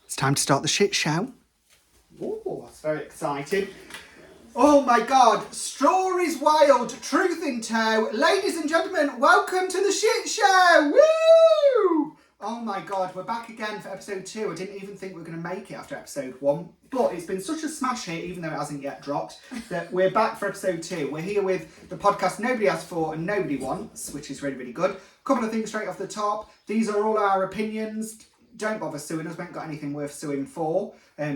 It's time to start the shit show. Oh, that's very exciting. Oh my God, stories wild, truth in tow. Ladies and gentlemen, welcome to the shit show. Woo! Oh my God, we're back again for episode 2. I didn't even think we were going to make it after episode 1. But it's been such a smash hit, even though it hasn't yet dropped, that we're back for episode 2. We're here with the podcast Nobody Asked For and Nobody Wants, which is really, really good. A couple of things straight off the top. These are all our opinions. Don't bother suing us. We haven't got anything worth suing for.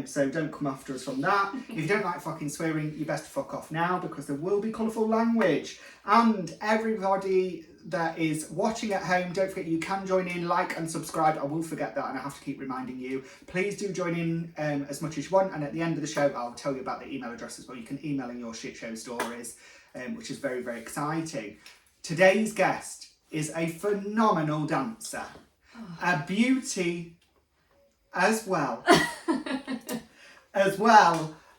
So don't come after us from that. If you don't like fucking swearing, you best fuck off now, because there will be colourful language. And everybody that is watching at home, don't forget you can join in, like and subscribe. I will forget that and I have to keep reminding you. Please do join in as much as you want, and at the end of the show I'll tell you about the email address as well. You can email in your shit show stories, which is very, very exciting. Today's guest is a phenomenal dancer, a beauty as well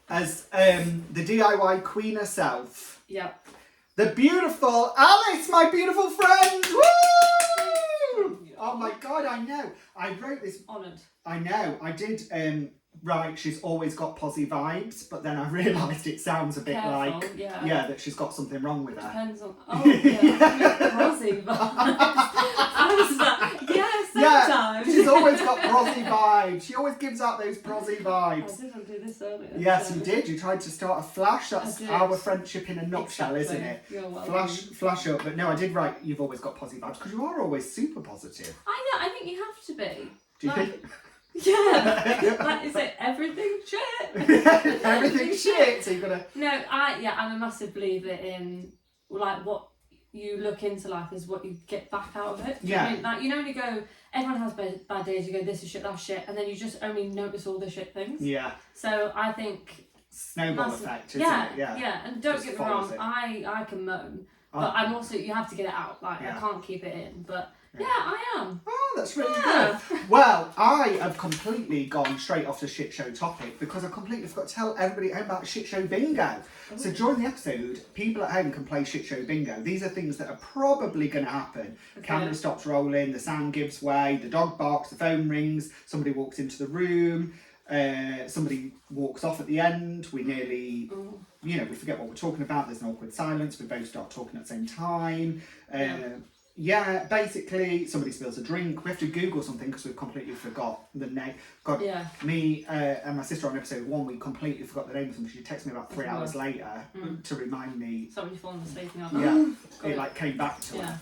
as the DIY queen herself. Yep. The beautiful Alice, my beautiful friend! Woo! Oh my God, I know. I wrote this. Honoured. I know. I did write, she's always got posy vibes, but then I realised it sounds a bit like, that she's got something wrong with her. Depends on. Oh, yeah. Posy vibes. Sometimes. She's always got prosy vibes. She always gives out those prosy vibes. I did do this earlier. Yes, you did. You tried to start a flash. That's our friendship in a nutshell, isn't it? You're welcome. Flash up. But no, I did write, you've always got posy vibes, because you are always super positive. I know. I think you have to be. Do you think? Yeah. Like, is it everything shit? Everything shit. So you've got to. No, I'm a massive believer in like what you look into life is what you get back out of it. Do you know what I mean? Like, you know, when you go, everyone has bad days, you go, this is shit, that's shit, and then you just only notice all the shit things. Yeah. So I think snowball effect, isn't it? Yeah. And don't get me wrong, I can moan, but I'm also, you have to get it out. Like, I can't keep it in, but yeah, I am. Oh, that's really good. Well, I have completely gone straight off the shit show topic because I completely forgot to tell everybody at home about shit show bingo. Oh. So during the episode, people at home can play shit show bingo. These are things that are probably going to happen. Okay. Camera stops rolling, the sound gives way, the dog barks, the phone rings, somebody walks into the room, somebody walks off at the end, we nearly, we forget what we're talking about, there's an awkward silence, we both start talking at the same time. Yeah, basically, somebody spills a drink. We have to Google something because we've completely forgot the name. God, me and my sister on episode 1, we completely forgot the name of them. She texted me about 3 hours later to remind me. So when you've fallen asleep now. Yeah, it like came back to her.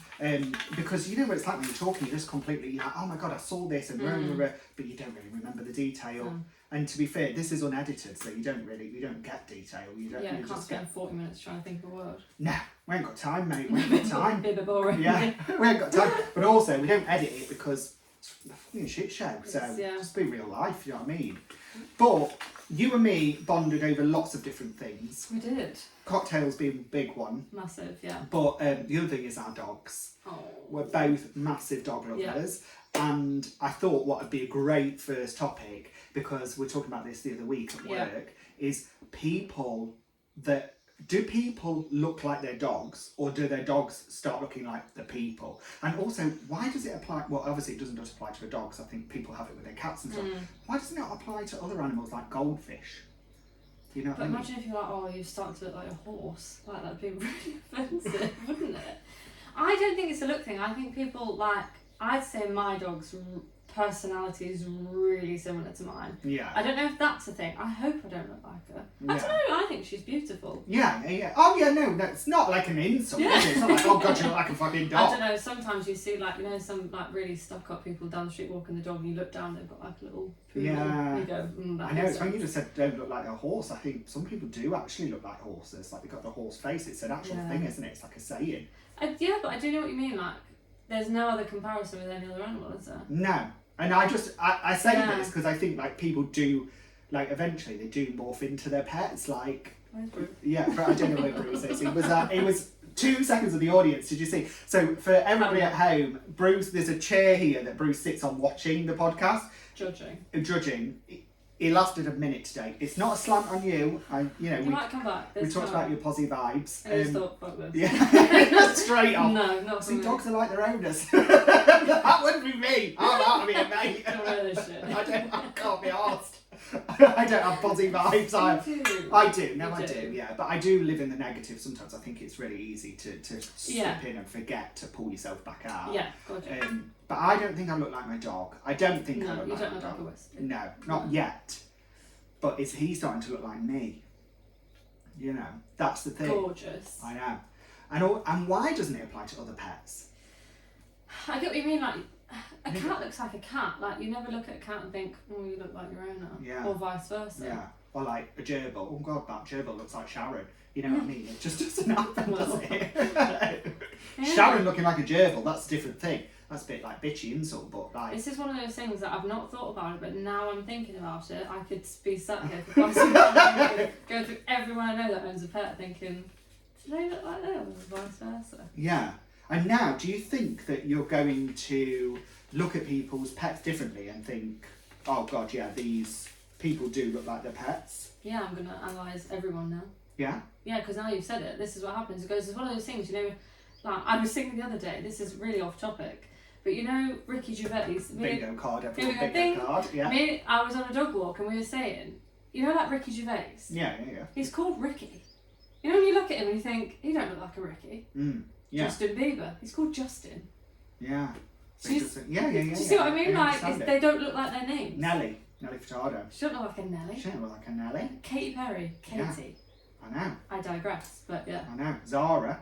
Because you know what it's like when you're talking, you're just completely, you're like, oh my God, I saw this, and but you don't really remember the detail. And to be fair, this is unedited, so you don't get detail. You can't spend 40 minutes trying to think of a word. Nah, we ain't got time, mate. We ain't got time. Be a bit boring. Yeah, we ain't got time. But also, we don't edit it because it's a fucking shit show. So just be real life, you know what I mean? But you and me bonded over lots of different things. We did. Cocktails being a big one. Massive, yeah. But the other thing is our dogs. Oh. We're both massive dog lovers. And I thought what would be a great first topic, because we were talking about this the other week at work, is do people look like their dogs, or do their dogs start looking like the people? And also, why does it apply? Well, obviously it doesn't just apply to the dogs. I think people have it with their cats and stuff. Why doesn't it apply to other animals like goldfish? You know what I mean? Imagine if you're like, you're starting to look like a horse. Like, that'd be really offensive, wouldn't it? I don't think it's a look thing. I think people like, I'd say my dog's personality is really similar to mine. Yeah. I don't know if that's a thing. I hope I don't look like her. I don't know. I think she's beautiful. Yeah. Oh yeah, no, it's not like an insult. Is it? It's not like, oh God, you look like a fucking dog. I don't know. Sometimes you see some like really stuck up people down the street walking the dog, and you look down, they've got like a little poodle. Yeah. You go, I know. It's when you just said don't look like a horse. I think some people do actually look like horses. Like they've got the horse face. It's an actual thing, isn't it? It's like a saying. But I do know what you mean. Like, there's no other comparison with any other animal, is there? No. And I say this because I think like people do, like eventually they do morph into their pets. Like, yeah, I don't know where Bruce is. It was 2 seconds of the audience. Did you see? So for everybody at home, Bruce, there's a chair here that Bruce sits on watching the podcast. Judging. He lasted a minute today. It's not a slant on you. You might come back. We talked about your posy vibes. I just thought, fuck this. Yeah, straight off. No, not for See, me. dogs are like their owners. That wouldn't be me. I'm out of here, mate. Don't wear this shit. I can't be arsed. I don't have posy vibes. I do. No, I do. Yeah, but I do live in the negative. Sometimes I think it's really easy to slip in and forget to pull yourself back out. Yeah, gotcha. But I don't think I look like my dog. I don't think I look you like don't my look like dog. a Western. No, not yet. But is he starting to look like me? You know, that's the thing. Gorgeous. I know. And why doesn't it apply to other pets? I get what you mean. Like, a cat looks like a cat. Like, you never look at a cat and think, oh, you look like your owner. Yeah. Or vice versa. Yeah. Or like a gerbil. Oh God, that gerbil looks like Sharon. You know what I mean? It just doesn't happen, does it? Yeah. Sharon looking like a gerbil, that's a different thing. That's a bit like bitchy insult, but like... This is one of those things that I've not thought about it, but now I'm thinking about it. I could be sat here for quite some time, go through everyone I know that owns a pet thinking, do they look like them? Or vice versa. Yeah. And now, do you think that you're going to look at people's pets differently and think, oh God, yeah, these people do look like their pets? Yeah, I'm going to analyse everyone now. Yeah? Yeah, because now you've said it, this is what happens. It goes, it's one of those things, you know, like I was thinking the other day, this is really off topic, but you know Ricky Gervais? Bingo card, everyone, Here we go, bingo ding. card, yeah. I was on a dog walk and we were saying, you know like Ricky Gervais? Yeah. He's called Ricky. You know when you look at him and you think, he don't look like a Ricky. Yeah. Justin Bieber, he's called Justin. Yeah. Do you see what I mean? Like, they don't look like their names. Nelly Furtado. She don't look like a Nelly. She don't look like a Nelly. Katy Perry, Katie. I know. I digress, but yeah. I know. Zara.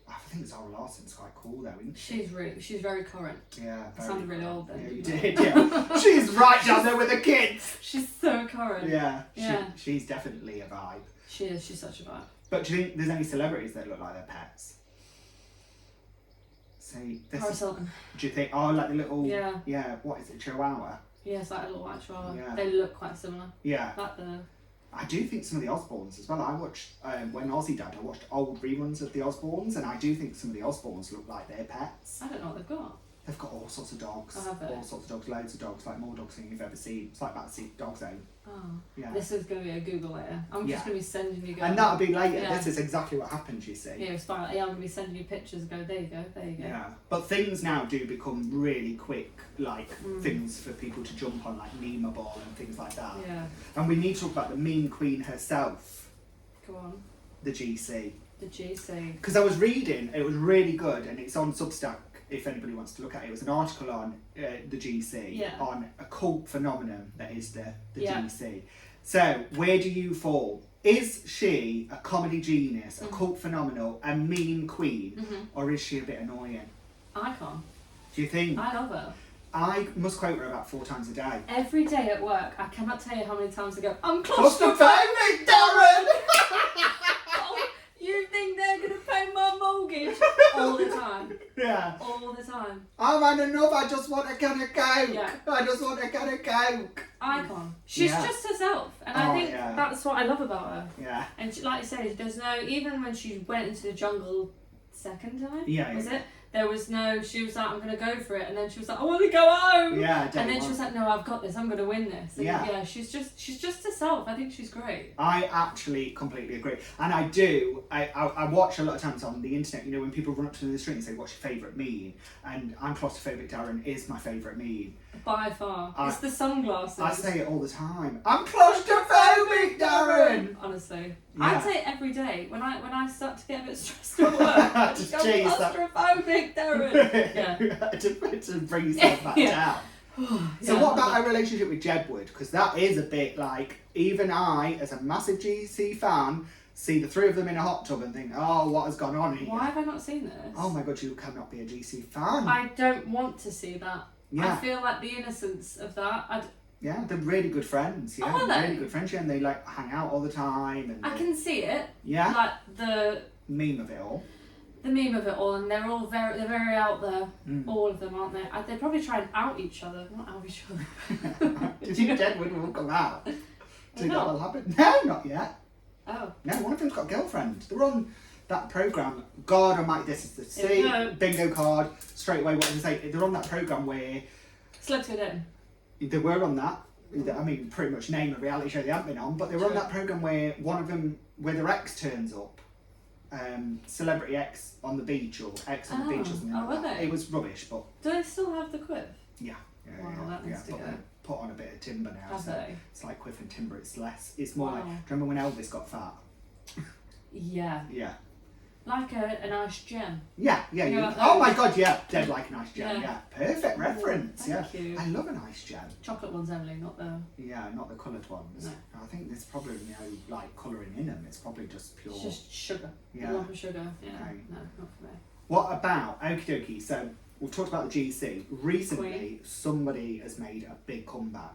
I think Zara Larson's quite cool though, isn't she? She's very current. Yeah. I sounded really old then. Yeah, you did, yeah. She's right down there with the kids. She's so current. Yeah. Yeah. She's definitely a vibe. She is, she's such a vibe. But do you think there's any celebrities that look like their pets? Say, Paris Hilton. do you think, oh, like the little, Yeah. What is it, Chihuahua? Yeah, it's like a little white chihuahua. Yeah. They look quite similar. Yeah. Like the... I do think some of the Osbournes as well. I watched, when Ozzy died, I watched old reruns of the Osbournes, and I do think some of the Osbournes look like their pets. I don't know what they've got. They've got all sorts of dogs. Oh, have they? All sorts of dogs, loads of dogs, like more dogs than you've ever seen. It's like Backseat Dog Zone. Oh. Yeah. This is going to be a Google later. I'm just going to be sending you... And that'll be later. Yeah. This is exactly what happens, you see. Yeah, it's fine. Yeah, I'm going to be sending you pictures and go, there you go, there you go. Yeah. But things now do become really quick, like things for people to jump on, like memeable and things like that. Yeah. And we need to talk about the meme queen herself. Go on. The GC. The GC. Because I was reading, it was really good, and it's on Substack if anybody wants to look at it. It was an article on the GC, on a cult phenomenon that is the GC. So, where do you fall? Is she a comedy genius, a cult phenomenal, a meme queen, or is she a bit annoying? Icon. Do you think? I love her. I must quote her about 4 times a day. Every day at work, I cannot tell you how many times I go, I'm Claustrophobic, claustrophobic, Darren! Oh, you think they're going to pay my mortgage? All the time. Yeah. All the time. I'm had enough, I just want a can of Coke. Yeah. I just want a can of Coke. Icon. She's just herself. And I think that's what I love about her. Yeah. And she, like you said, there's no, even when she went into the jungle second time, was it? There was no, she was like, I'm going to go for it. And then she was like, I want to go home. Yeah, and then she was like, no, I've got this. I'm going to win this. And yeah, she's just herself. I think she's great. I actually completely agree. And I do, I watch a lot of times on the internet, you know, when people run up to me in the street and say, what's your favourite meme? And I'm claustrophobic, Darren is my favourite meme. By far. It's the sunglasses. I say it all the time. I'm claustrophobic, Darren! Honestly. I'd say it every day. When I start to get a bit stressed at work, I just go, claustrophobic, Darren! Yeah. to bring yourself back down. So what about our relationship with Jedward? Because that is a bit like, even I, as a massive GC fan, see the 3 of them in a hot tub and think, oh, what has gone on here? Why have I not seen this? Oh my God, you cannot be a GC fan. I don't want to see that. Yeah. I feel like the innocence of that. Yeah, they're really good friends. Yeah, are they? Really good friends. Yeah, and they like hang out all the time. And I can see it. Yeah. Like the meme of it all. The meme of it all, and they're very out there. All of them, aren't they? They probably try and out each other, not out each other. Do you think Jedward will come out? Do you think that will happen? No, not yet. Oh. No, one of them's got a girlfriend. They're on that programme. God almighty, this is the C. Bingo card. Straight away, what did I say? They're on that programme where... Slugs Go Down. They were on that. I mean, pretty much name a reality show they haven't been on, but they were on that programme where one of them, where their ex turns up, Celebrity X on the beach, or X on the beach or something like that. It was rubbish, but... Do they still have the quiff? Yeah. That needs to go. They put on a bit of timber now, Have they? it's like quiff and timber, it's more like... Do you remember when Elvis got fat? Yeah. Yeah. Like a nice gem. Yeah. Like oh my god, yeah, dead like a nice gem. Yeah, perfect reference. Thank you. I love a nice gem. Chocolate ones only, not the. Yeah, not the coloured ones. No. I think there's probably no like colouring in them. It's probably just pure. It's just sugar. Yeah. A lump of sugar. Yeah. No. No, not for me. What about okie dokie? So we've talked about the GC. Recently, Queen. somebody has made a big comeback.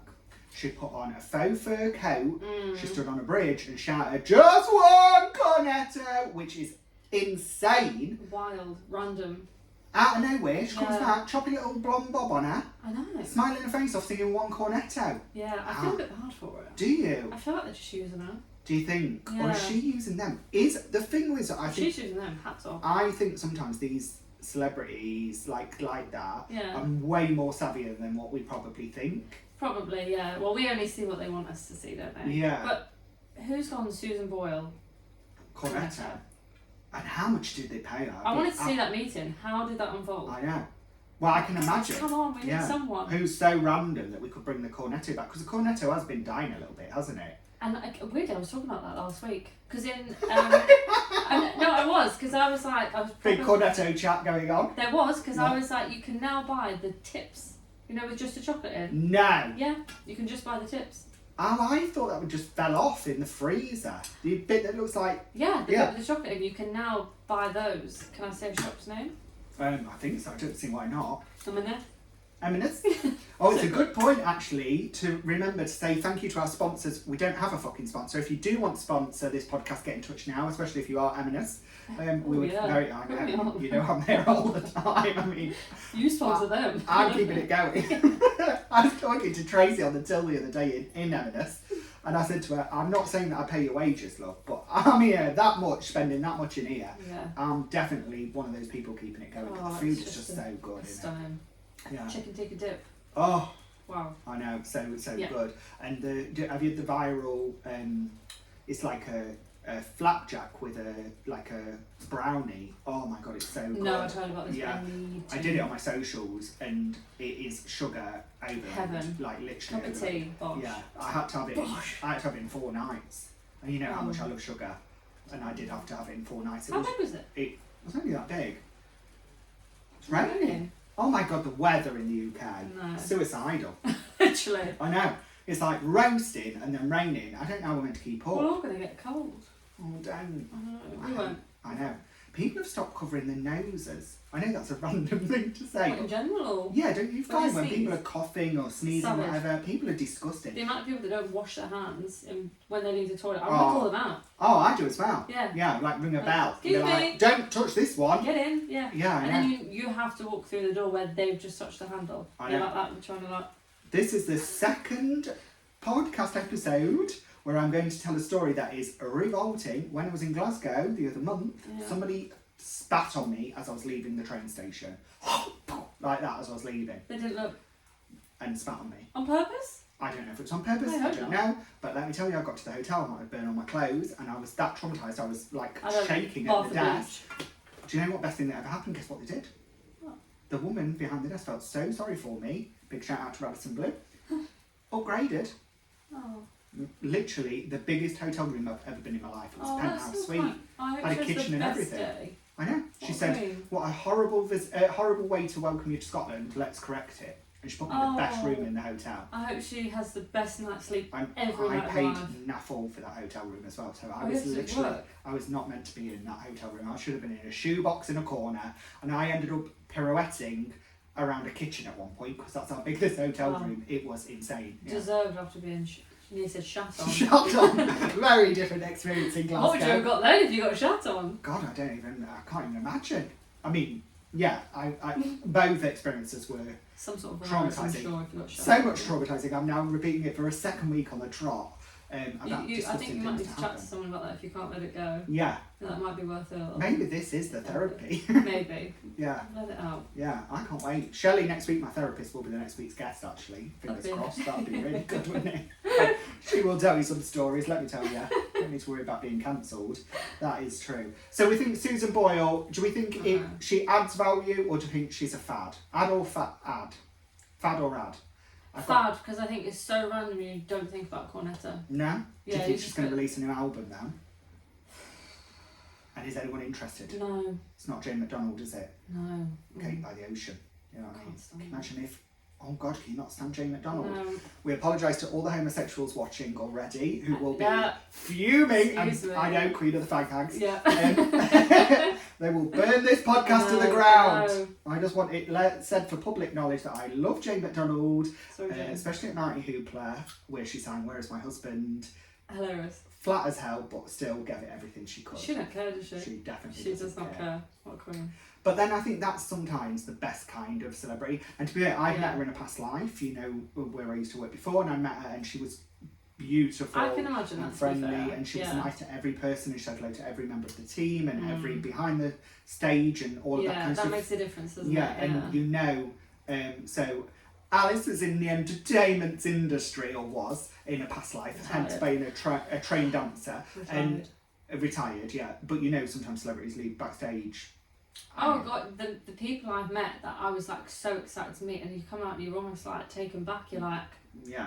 She put on a faux fur coat. She stood on a bridge and shouted, "Just one cornetto," which is insane. Wild, random. Out of nowhere, she comes back, chopping a little blonde bob on her, I know. smiling her face off, singing one cornetto. Yeah, I feel a bit bad for it. Do you? I feel like they're just using her. Do you think? Or Yeah. is she using them? Is the thing was, I think She's using them, hats off. I think sometimes these celebrities like that Yeah. are way more savvier than what we probably think. Probably, yeah. Well, we only see what they want us to see, don't they? Yeah. But who's gone Susan Boyle? Cornetto. And how much did they pay her? I wanted to see that meeting. How did that unfold? I know. Well, I can imagine. Come on, we need someone. Who's so random that we could bring the cornetto back, because the cornetto has been dying a little bit, hasn't it? And weirdly, I was talking about that last week. Because I was Big cornetto chat going on. There was, because I was like, you can now buy the tips, with just a chocolate in. No. Yeah, you can just buy the tips. Oh, I thought that would just fell off in the freezer. The bit that looks like... Yeah, the bit with the chocolate in, you can now buy those. Can I say a shop's name? I think so. I don't see why not. M&S? Oh, it's a good point, actually, to remember to say thank you to our sponsors. We don't have a fucking sponsor. If you do want to sponsor this podcast, get in touch now, especially if you are M&S. We would very... I know, I'm there all the time. I mean... You sponsor them. I'm keeping it going. I was talking to Tracy on the till the other day in M&S, and I said to her, I'm not saying that I pay your wages, love, but I'm here that much, spending that much in here. Yeah. I'm definitely one of those people keeping it going. The food is just so good, isn't it? Yeah. Chicken tikka dip. Oh. Wow. I know, so good. And have you had the viral, it's like a flapjack with a brownie. Oh my god, it's so good. No, I've heard about this. Yeah, I did it on my socials, and it is sugar over heaven. Like literally. Cup of tea, bosh. Yeah, I had to have it in 4 nights, and you know how much I love sugar, and I did have to have it in 4 nights. How big was it? It was only that big. It's raining. Oh my god, the weather in the UK. No. Suicidal. Literally. I know. It's like roasting and then raining. I don't know how we're meant to keep up. We're all going to get cold. Oh, don't. I know. We won't. I know. People have stopped covering their noses. I know that's a random thing to say. What, in general? Yeah, don't you find when people are coughing or sneezing or Savage. whatever, people are disgusting. The amount of people that don't wash their hands when they leave the toilet, I want to call them out. Oh, I do as well. Yeah. Yeah, like ring a bell. Excuse me. Like, don't touch this one. Get in, yeah. Yeah, and then you have to walk through the door where they've just touched the handle. I You're know. like that, we're trying to like... This is the second podcast episode where I'm going to tell a story that is revolting. When I was in Glasgow the other month, somebody spat on me as I was leaving the train station. Like that as I was leaving. They didn't look... And spat on me. On purpose? I don't know if it was on purpose, I don't know. But let me tell you, I got to the hotel, I might have burned all my clothes, and I was that traumatised, I was like shaking at the desk. Do you know what best thing that ever happened? Guess what they did? What? The woman behind the desk felt so sorry for me. Big shout out to Radisson Blue. Upgraded. Oh. Literally the biggest hotel room I've ever been in my life. It was a penthouse suite. Had a kitchen and everything. Day. I know. She said, "What a horrible way to welcome you to Scotland. Let's correct it." And she put me in the best room in the hotel. I hope she has the best night's sleep every night. I paid of her life. naffle for that hotel room as well. So I was not meant to be in that hotel room. I should have been in a shoebox in a corner, and I ended up pirouetting around a kitchen at one point because that's how big this hotel room. It was insane. Yeah. Deserved after being. She said shat on. Shat on. Very different experience in Glasgow. What would you have got then if you got shat on? God, I can't even imagine. I mean, yeah, I both experiences were some sort of traumatising. Sure if you got shot. So much traumatising. I'm now repeating it for a second week on the trot. And I think you might need to chat to someone about that if you can't let it go. Yeah. That might be worth it. Maybe this is the therapy. Maybe. Yeah. Let it out. Yeah, I can't wait. Shelley next week, my therapist, will be the next week's guest, actually. Fingers crossed, that'd be really good, wouldn't it? She will tell you some stories, let me tell you. Don't need to worry about being cancelled. That is true. So we think Susan Boyle, do we think she adds value, or do you think she's a fad? Add or ad? Fad or ad? Fad, because I think it's so random you don't think about Cornetta. No? Do you Yeah, think she's going to release a new album now? And is anyone interested? No. It's not Jane McDonald, is it? No. Kate by the Ocean. You know what I mean? Can't stand Imagine if... Oh God, can you not stand Jane McDonald? No. We apologise to all the homosexuals watching already, who will be Yeah. fuming. Excuse me. I know, Queen of the Fag Hags. Yeah. They will burn this podcast to the ground. I just want it said for public knowledge that I love Jane McDonald, especially at Nighty Hoopla, where she sang "Where Is My Husband." Hilarious. Flat as hell, but still gave it everything she could. She don't care, does she? She definitely She does not care. What a queen. But then I think that's sometimes the best kind of celebrity. And to be fair, I've met her in a past life, you know, where I used to work before, and I met her and she was beautiful. I can imagine and that, friendly, and she was nice to every person, and she said hello to every member of the team and every behind the stage and all of that kind of stuff. Yeah, that makes a difference, doesn't it? Yeah, and you know, so Alice is in the entertainment industry, or was in a past life, hence being a trained dancer. And retired, yeah. But you know, sometimes celebrities leave backstage. Oh God, the people I've met that I was like so excited to meet, and you come out and you're almost like taken back. You're like,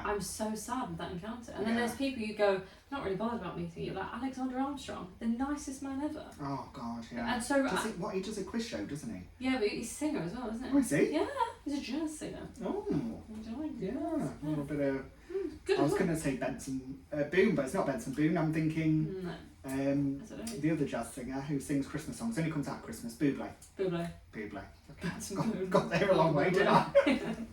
I'm so sad with that encounter. And then there's people you go, not really bothered about meeting you, like Alexander Armstrong, the nicest man ever. Oh God, yeah. And so he does a quiz show, doesn't he? Yeah, but he's a singer as well, isn't he? Oh, is he? Yeah, he's a jazz singer. Oh, yeah, a little bit of. Good. I was going to say Benson Boone, but it's not Benson Boone. I'm thinking the other jazz singer who sings Christmas songs. Only comes out at Christmas. Bublé. Got there a long way, didn't I?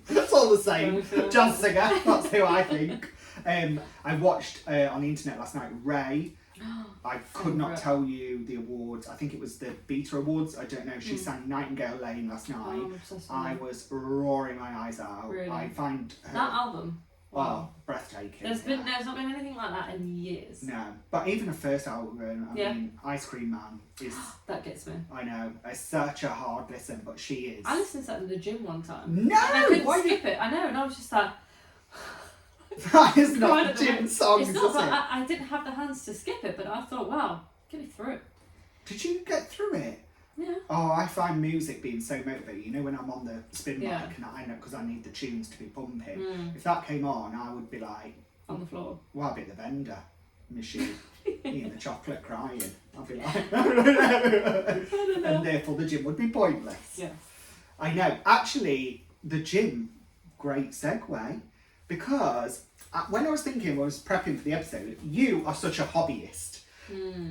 That's all the same. Jazz singer. That's who I think. I watched on the internet last night. Ray. I could not tell you the awards. I think it was the Beta Awards. I don't know. She sang Nightingale Lane last night. I was roaring my eyes out. Really? I find her, that album. Wow, breathtaking. There's not been anything like that in years. No, but even the first album, I mean, Ice Cream Man is. That gets me. I know, it's such a hard listen, but she is. I listened to that in the gym one time. No, and I couldn't skip it. I know, and I was just like. That is not gym songs, it's not, is but it? I didn't have the hands to skip it, but I thought, wow, get me through it. Did you get through it? Yeah. Oh, I find music being so motivating. You know, when I'm on the spin bike and I know because I need the tunes to be pumping. If that came on, I would be like on the floor. Well, I'd be the vendor machine, eating the chocolate, crying. I'd be like, and therefore the gym would be pointless. Yeah. I know. Actually, the gym, great segue, because when I was prepping for the episode, you are such a hobbyist.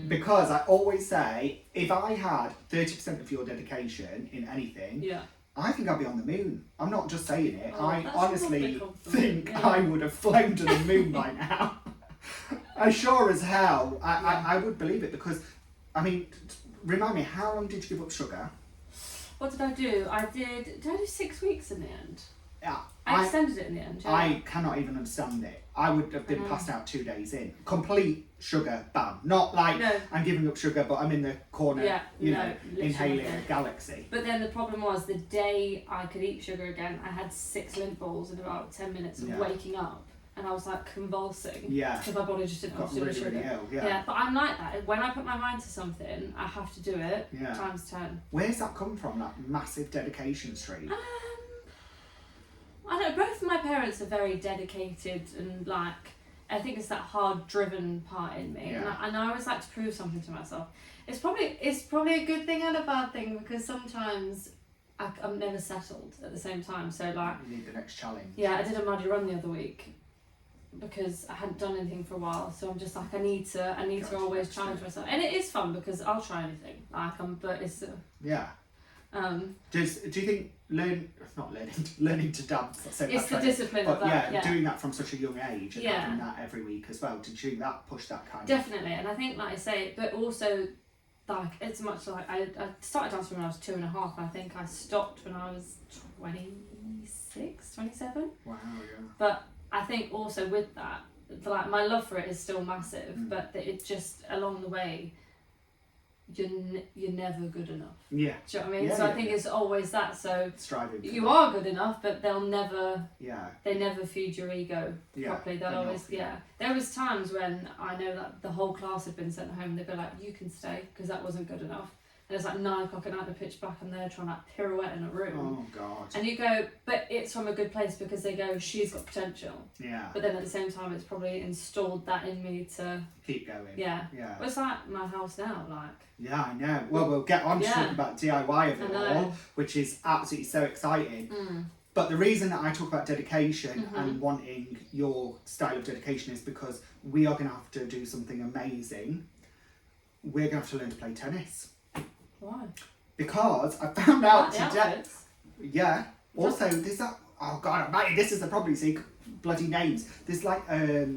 Because I always say, if I had 30% of your dedication in anything, I think I'd be on the moon. I'm not just saying it. I honestly think I would have flown to the moon by now. I sure as hell, I would believe it because, I mean, remind me, how long did you give up sugar? What did I do? Did I do 6 weeks in the end? Yeah. I extended it in the end. Yeah. I cannot even understand it. I would have been passed out 2 days in. Complete sugar ban. Not like I'm giving up sugar, but I'm in the corner, inhaling a galaxy. But then the problem was the day I could eat sugar again, I had 6 lint balls in about 10 minutes of waking up. And I was like convulsing. Yeah. Because my body just didn't know what to do with sugar. Really ill, yeah. But I'm like that. When I put my mind to something, I have to do it times 10. Where's that come from, that massive dedication streak? I don't know, both of my parents are very dedicated and like, I think it's that hard driven part in me. Yeah. And I always like to prove something to myself. It's probably a good thing and a bad thing because sometimes I'm never settled at the same time. So like, you need the next challenge. Yeah, I did a muddy run the other week because I hadn't done anything for a while. So I'm just like, I need to always challenge myself. And it is fun because I'll try anything. But it's do you think learning to dance? It's the discipline of that. Doing that from such a young age and having that every week as well. Did you think that pushed that kind Definitely, and I think, like I say, but also, like it's much like I started dancing when I was 2.5. And I think I stopped when I was 26, 27. Wow, yeah. But I think also with that, like my love for it is still massive, but it just along the way, you're never good enough. Yeah. Do you know what I mean? Yeah, so yeah, I think it's always that. So striving. You are good enough, but they'll never. Yeah. They never feed your ego properly. They'll always. Yeah. There was times when I know that the whole class had been sent home. They'd be like, "You can stay," because that wasn't good enough. And it's like 9 o'clock at night, the pitch black, and they're trying to like pirouette in a room. Oh God. And you go, but it's from a good place because they go, she's got potential. Yeah. But then at the same time, it's probably installed that in me to keep going. Yeah. Yeah. Well, it's like my house now, like. Yeah, I know. Well, we'll get on to talking about DIY of it all, which is absolutely so exciting. But the reason that I talk about dedication and wanting your style of dedication is because we are going to have to do something amazing. We're going to have to learn to play tennis. Why? Because I found out the today. outfits. Yeah. Also, there's that. Oh God, mate, this is the problem. See, bloody names. There's like a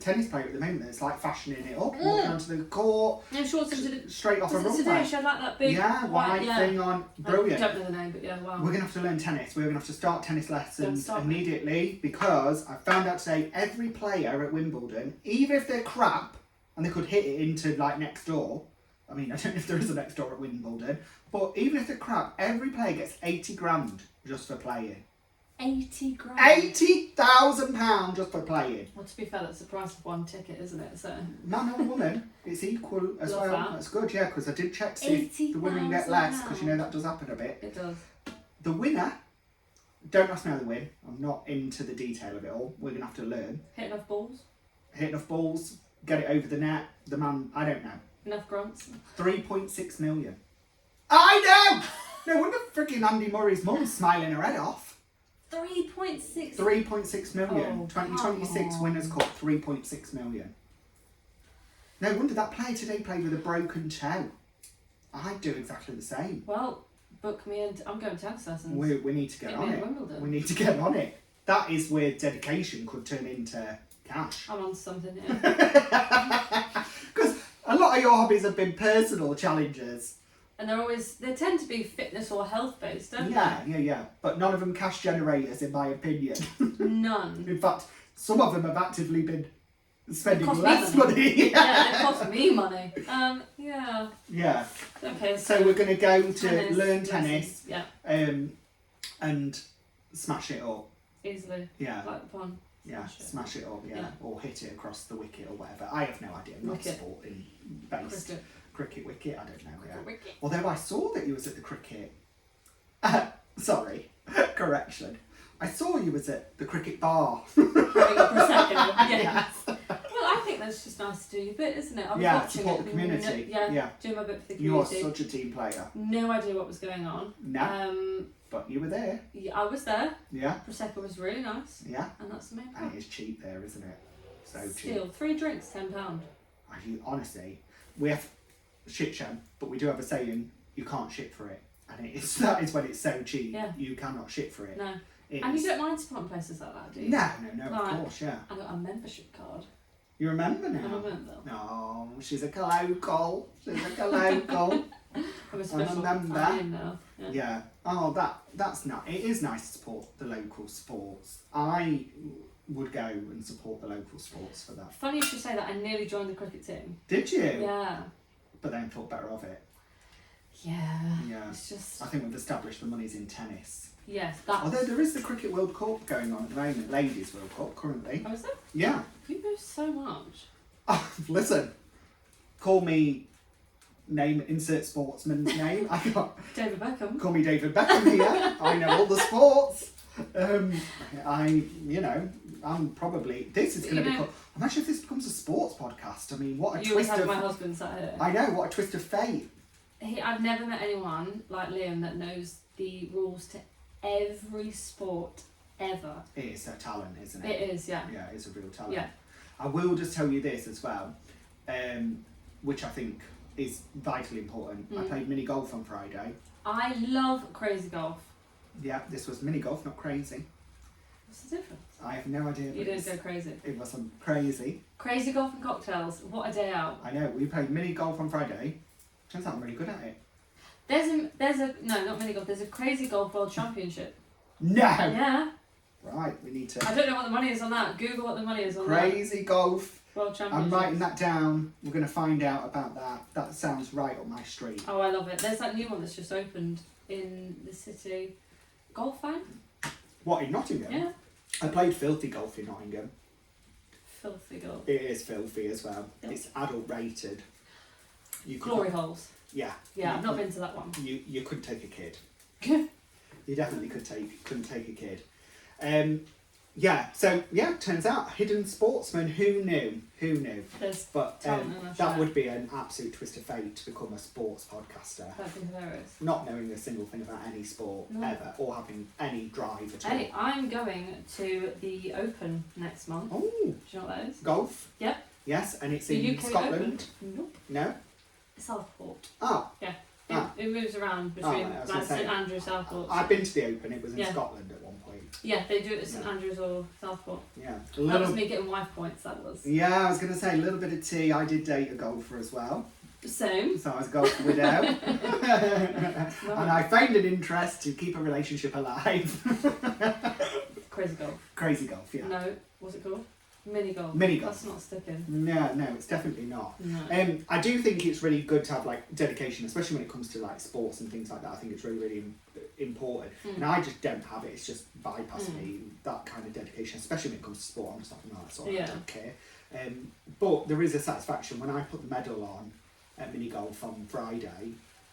tennis player at the moment that's like fashioning it up, walking onto the court. Yeah, straight off a runway. Today she had like that big white thing on. Brilliant. I don't know the name, but yeah, wow. We're gonna have to learn tennis. We're gonna have to start tennis lessons immediately because I found out today every player at Wimbledon, even if they're crap and they could hit it into like next door. I mean, I don't know if there is a next door at Wimbledon, but even if they're crap, every player gets 80 grand just for playing. 80 grand? £80,000 just for playing. Well, to be fair, that's the price of one ticket, isn't it? So Man or woman, it's equal as well. That. That's good, yeah, because I did check to see if the women get less, because you know that does happen a bit. It does. The winner, don't ask me how they win. I'm not into the detail of it all. We're going to have to learn. Hit enough balls? Hit enough balls, get it over the net. The man, I don't know. Enough grunts? 3.6 million. I know! No wonder freaking Andy Murray's mum's smiling her head off. 3.6? 3.6 million. Oh, 2026 Winners' Cup, 3.6 million. No wonder that player today played with a broken toe. I'd do exactly the same. Well, book me in. I'm going tennis lessons. We need to get on it. Wimbledon. We need to get on it. That is where dedication could turn into cash. I'm on something here. Because a lot of your hobbies have been personal challenges. And they tend to be fitness or health based, don't they? Yeah. But none of them cash generators, in my opinion. None. In fact, some of them have actively been spending less money. Yeah, they cost me money. Yeah. Yeah. Okay. So we're going to go to tennis learn tennis. Yeah. And smash it up. Easily. Yeah. Like the pun. Smash it up, yeah. Or hit it across the wicket or whatever. I have no idea. I'm not sporting based. Cricket wicket, I don't know. Wicket. Although I saw that you was at the cricket. Sorry, correction. I saw you was at the cricket bar. Having a prosecco. Yes. Well, I think that's just nice to do your bit, isn't it? I was watching support it. the community. Do my bit for the You are community. such a team player. No idea what was going on. No. But you were there. Yeah, I was there. Yeah. Prosecco was really nice. Yeah. And that's the main part. And it is cheap there, isn't it? So Still, cheap. 3 drinks, £10. Honestly, we have shit show, but we do have a saying: you can't shit for it, and that is when it's so cheap. Yeah. You cannot shit for it. No. And you don't mind supporting places like that, do you? No, of course, yeah. I got a membership card. You remember now? I remember. Oh, she's a local. She's a local. I'm a special member. fan now. Yeah. Oh, that's nice. It is nice to support the local sports. I would go and support the local sports for that. Funny you should say that. I nearly joined the cricket team. Did you? Yeah. But then thought better of it. Yeah. Yeah. It's just. I think we've established the money's in tennis. Yes. Although there is the Cricket World Cup going on at the moment, Ladies World Cup currently. Oh, is it? Yeah. You know so much. Oh, listen, call me insert sportsman's name. I got David Beckham. Call me David Beckham here. I know all the sports. I'm probably this is going to become. Imagine if this becomes a sports podcast. I mean, what a you twist have of. My husband sat here. I know what a twist of fate. I've never met anyone like Liam that knows the rules to every sport ever. It is a talent, isn't it? It is, yeah. Yeah, it's a real talent. Yeah. I will just tell you this as well, which I think is vitally important. I played mini golf on Friday. I love crazy golf. Yeah, this was mini golf, not crazy. What's the difference? I have no idea. You didn't go crazy. It wasn't crazy. Crazy golf and cocktails. What a day out. I know. We played mini golf on Friday. Turns out I'm really good at it. There's a no, not mini golf. There's a crazy golf world championship. No. Yeah. Right, we need to... I don't know what the money is on that. Google what the money is on that. Crazy Golf. World Championship. I'm writing that down. We're going to find out about that. That sounds right on my street. Oh, I love it. There's that new one that's just opened in the city. Golf fan? What, in Nottingham? Yeah. I played filthy golf in Nottingham. Filthy golf. It is filthy as well. Yep. It's adult rated. Glory holes. Yeah. Yeah, I've not been to that one. You could take a kid. You definitely couldn't take a kid. Turns out hidden sportsman. Who knew? But that would be an absolute twist of fate to become a sports podcaster. That'd be hilarious. Not knowing a single thing about any sport ever, or having any drive at all. Hey, I'm going to the Open next month. Oh, do you know what that is? Golf. Yep. Yes, and it's The in UK Scotland. Open? Nope. No. Southport. Oh. Yeah. Ah. It moves around between I was gonna say, St Andrews, Southport. I've been to the Open. It was in Yeah. Scotland at one point. Yeah, they do it at St Andrews or Southport. Yeah. That was me getting wife points, that was. Yeah, I was going to say a little bit of tea. I did date a golfer as well. Same. So I was a golf widow. And I found an interest to keep a relationship alive. Crazy golf. Crazy golf, yeah. No, what's it called? Mini golf. Mini golf. That's not sticking. No, it's definitely not. No. I do think it's really good to have like dedication, especially when it comes to like sports and things like that. I think it's really, really important. And I just don't have it. It's just bypassing me, that kind of dedication, especially when it comes to sport. I'm just like, no, that's all right, I don't care. But there is a satisfaction when I put the medal on at mini golf on Friday.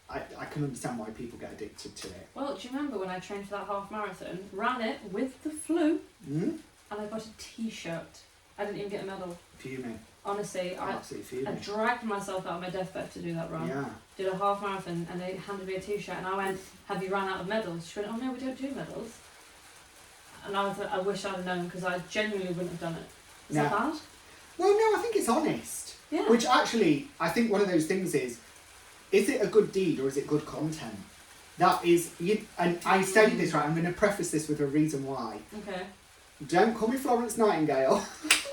I can understand why people get addicted to it. Well, do you remember when I trained for that half marathon, ran it with the flu, and I got a t-shirt. I didn't even get a medal. Fuming. Honestly, I dragged myself out of my deathbeth to do that run. Yeah. Did a half marathon and they handed me a t-shirt and I went, have you run out of medals? She went, oh no, we don't do medals. And I was like, I wish I'd have known because I genuinely wouldn't have done it. Is that bad? Well, no, I think it's honest. Yeah. Which actually, I think one of those things is it a good deed or is it good content? That is, and I say this right, I'm going to preface this with a reason why. Okay. Don't call me Florence Nightingale.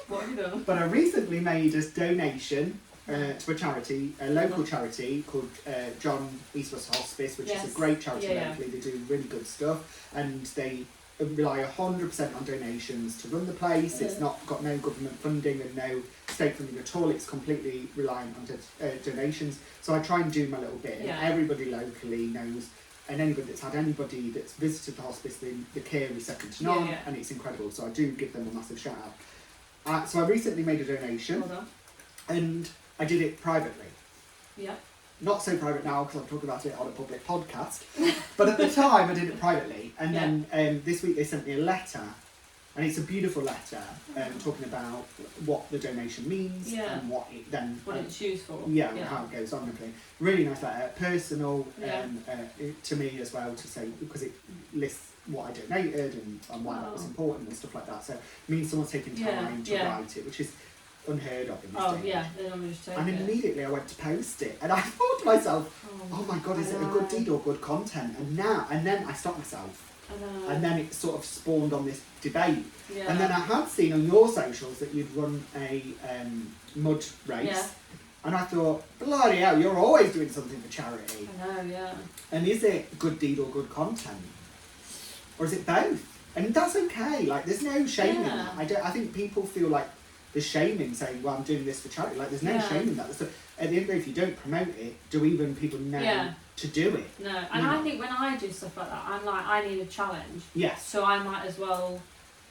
What have you done? But I recently made a donation to a charity, a local charity called John Eastwest Hospice, which is a great charity locally. They do really good stuff and they rely 100% on donations to run the place. It's not got no government funding and no state funding at all. It's completely reliant on donations. So I try and do my little bit. And everybody locally knows, and anybody that's had anybody that's visited the hospice, the care is second to none, and it's incredible. So I do give them a massive shout out. So I recently made a donation, and I did it privately. Yeah. Not so private now because I'm talking about it on a public podcast, but at the time I did it privately. And then this week they sent me a letter, and it's a beautiful letter talking about what the donation means and what it's used for. And how it goes on. Really nice letter, personal to me as well to say, because it lists what I donated and why that was important and stuff like that. So it means someone's taking time to write it, which is unheard of in this day. They don't just take and immediately I went to post it, and I thought to myself, oh my god, is it a good deed or good content? And then I stopped myself. And then it sort of spawned on this debate. And then I had seen on your socials that you'd run a mud race. And I thought, bloody hell, you're always doing something for charity. I know, And is it good deed or good content? Or is it both? And that's okay. Like, there's no shame in that. I think people feel like there's shame in saying, well, I'm doing this for charity. Like, there's no shame in that. So, at the end of the day, if you don't promote it, do even people know to do it? No. And I think when I do stuff like that, I'm like, I need a challenge. Yes. So I might as well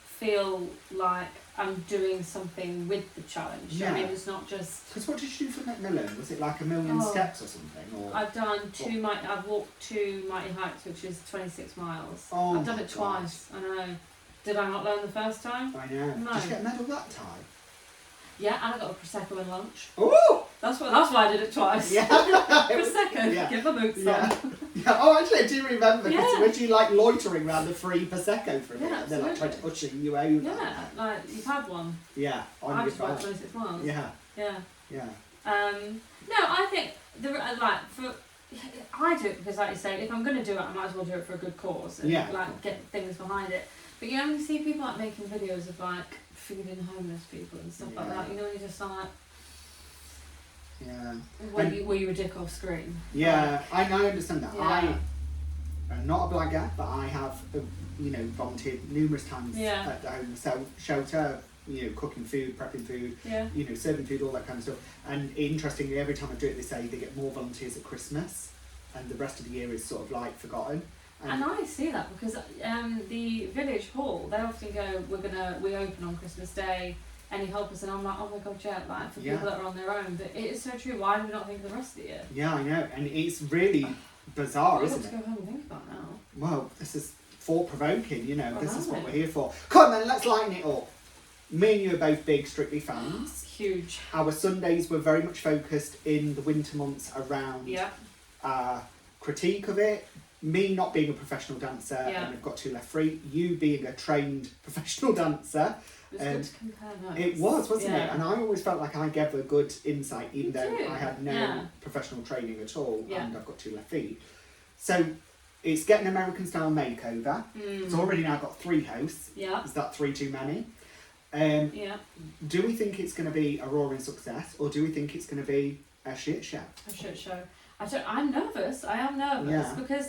feel like I'm doing something with the challenge. Yeah. I mean, it's not just... Because what did you do for Macmillan? Was it like 1 million steps or something? Or I've done I've walked 2 mighty hikes, which is 26 miles. Oh, I've done it twice. I know. Did I not learn the first time? I know. No. Did you get a medal that time? Yeah, and I got a Prosecco and lunch. Oh! That's why I did it twice. Yeah. Prosecco, give my boots on. Yeah. Oh, actually, I do remember. Because weren't you like loitering around the free Prosecco for a bit? And they're like trying to usher you over. Yeah, like you've had one. Yeah. I just walked 26 miles. Yeah. Yeah. Yeah. No, I think I do it because, like you say, if I'm going to do it, I might as well do it for a good cause and get things behind it. But you know, you see people like making videos of like feeding homeless people and stuff like that. You know, you're just like, were you a dick off screen? Yeah, I understand that. Yeah. not a blagger, but I have, volunteered numerous times Yeah. at the home shelter, cooking food, prepping food, Yeah. serving food, all that kind of stuff. And interestingly, every time I do it, they say they get more volunteers at Christmas, and the rest of the year is sort of like forgotten. And I see that because the village hall, they often go, we open on Christmas Day, any help us? And I'm like, oh my god, yeah, like for people that are on their own. But it is so true. Why do we not think of the rest of the year? Yeah, I know, and it's really bizarre, isn't it? Let's go home and think about now. Well, this is thought-provoking, this is what it. we're here for. Come on then, let's lighten it up. Me and you are both big Strictly fans. Huge. Our Sundays were very much focused in the winter months around critique of it. Me not being a professional dancer, and I've got 2 left free. You being a trained professional dancer. It was good to compare notes. It was, wasn't it? And I always felt like I gave a good insight, even though do. I had no professional training at all, Yeah. and I've got 2 left feet. So it's getting American style makeover. It's already now got 3 hosts. Yeah. Is that 3 too many? Do we think it's going to be a roaring success, or do we think it's going to be a shit show? A shit show. I'm nervous. I am nervous because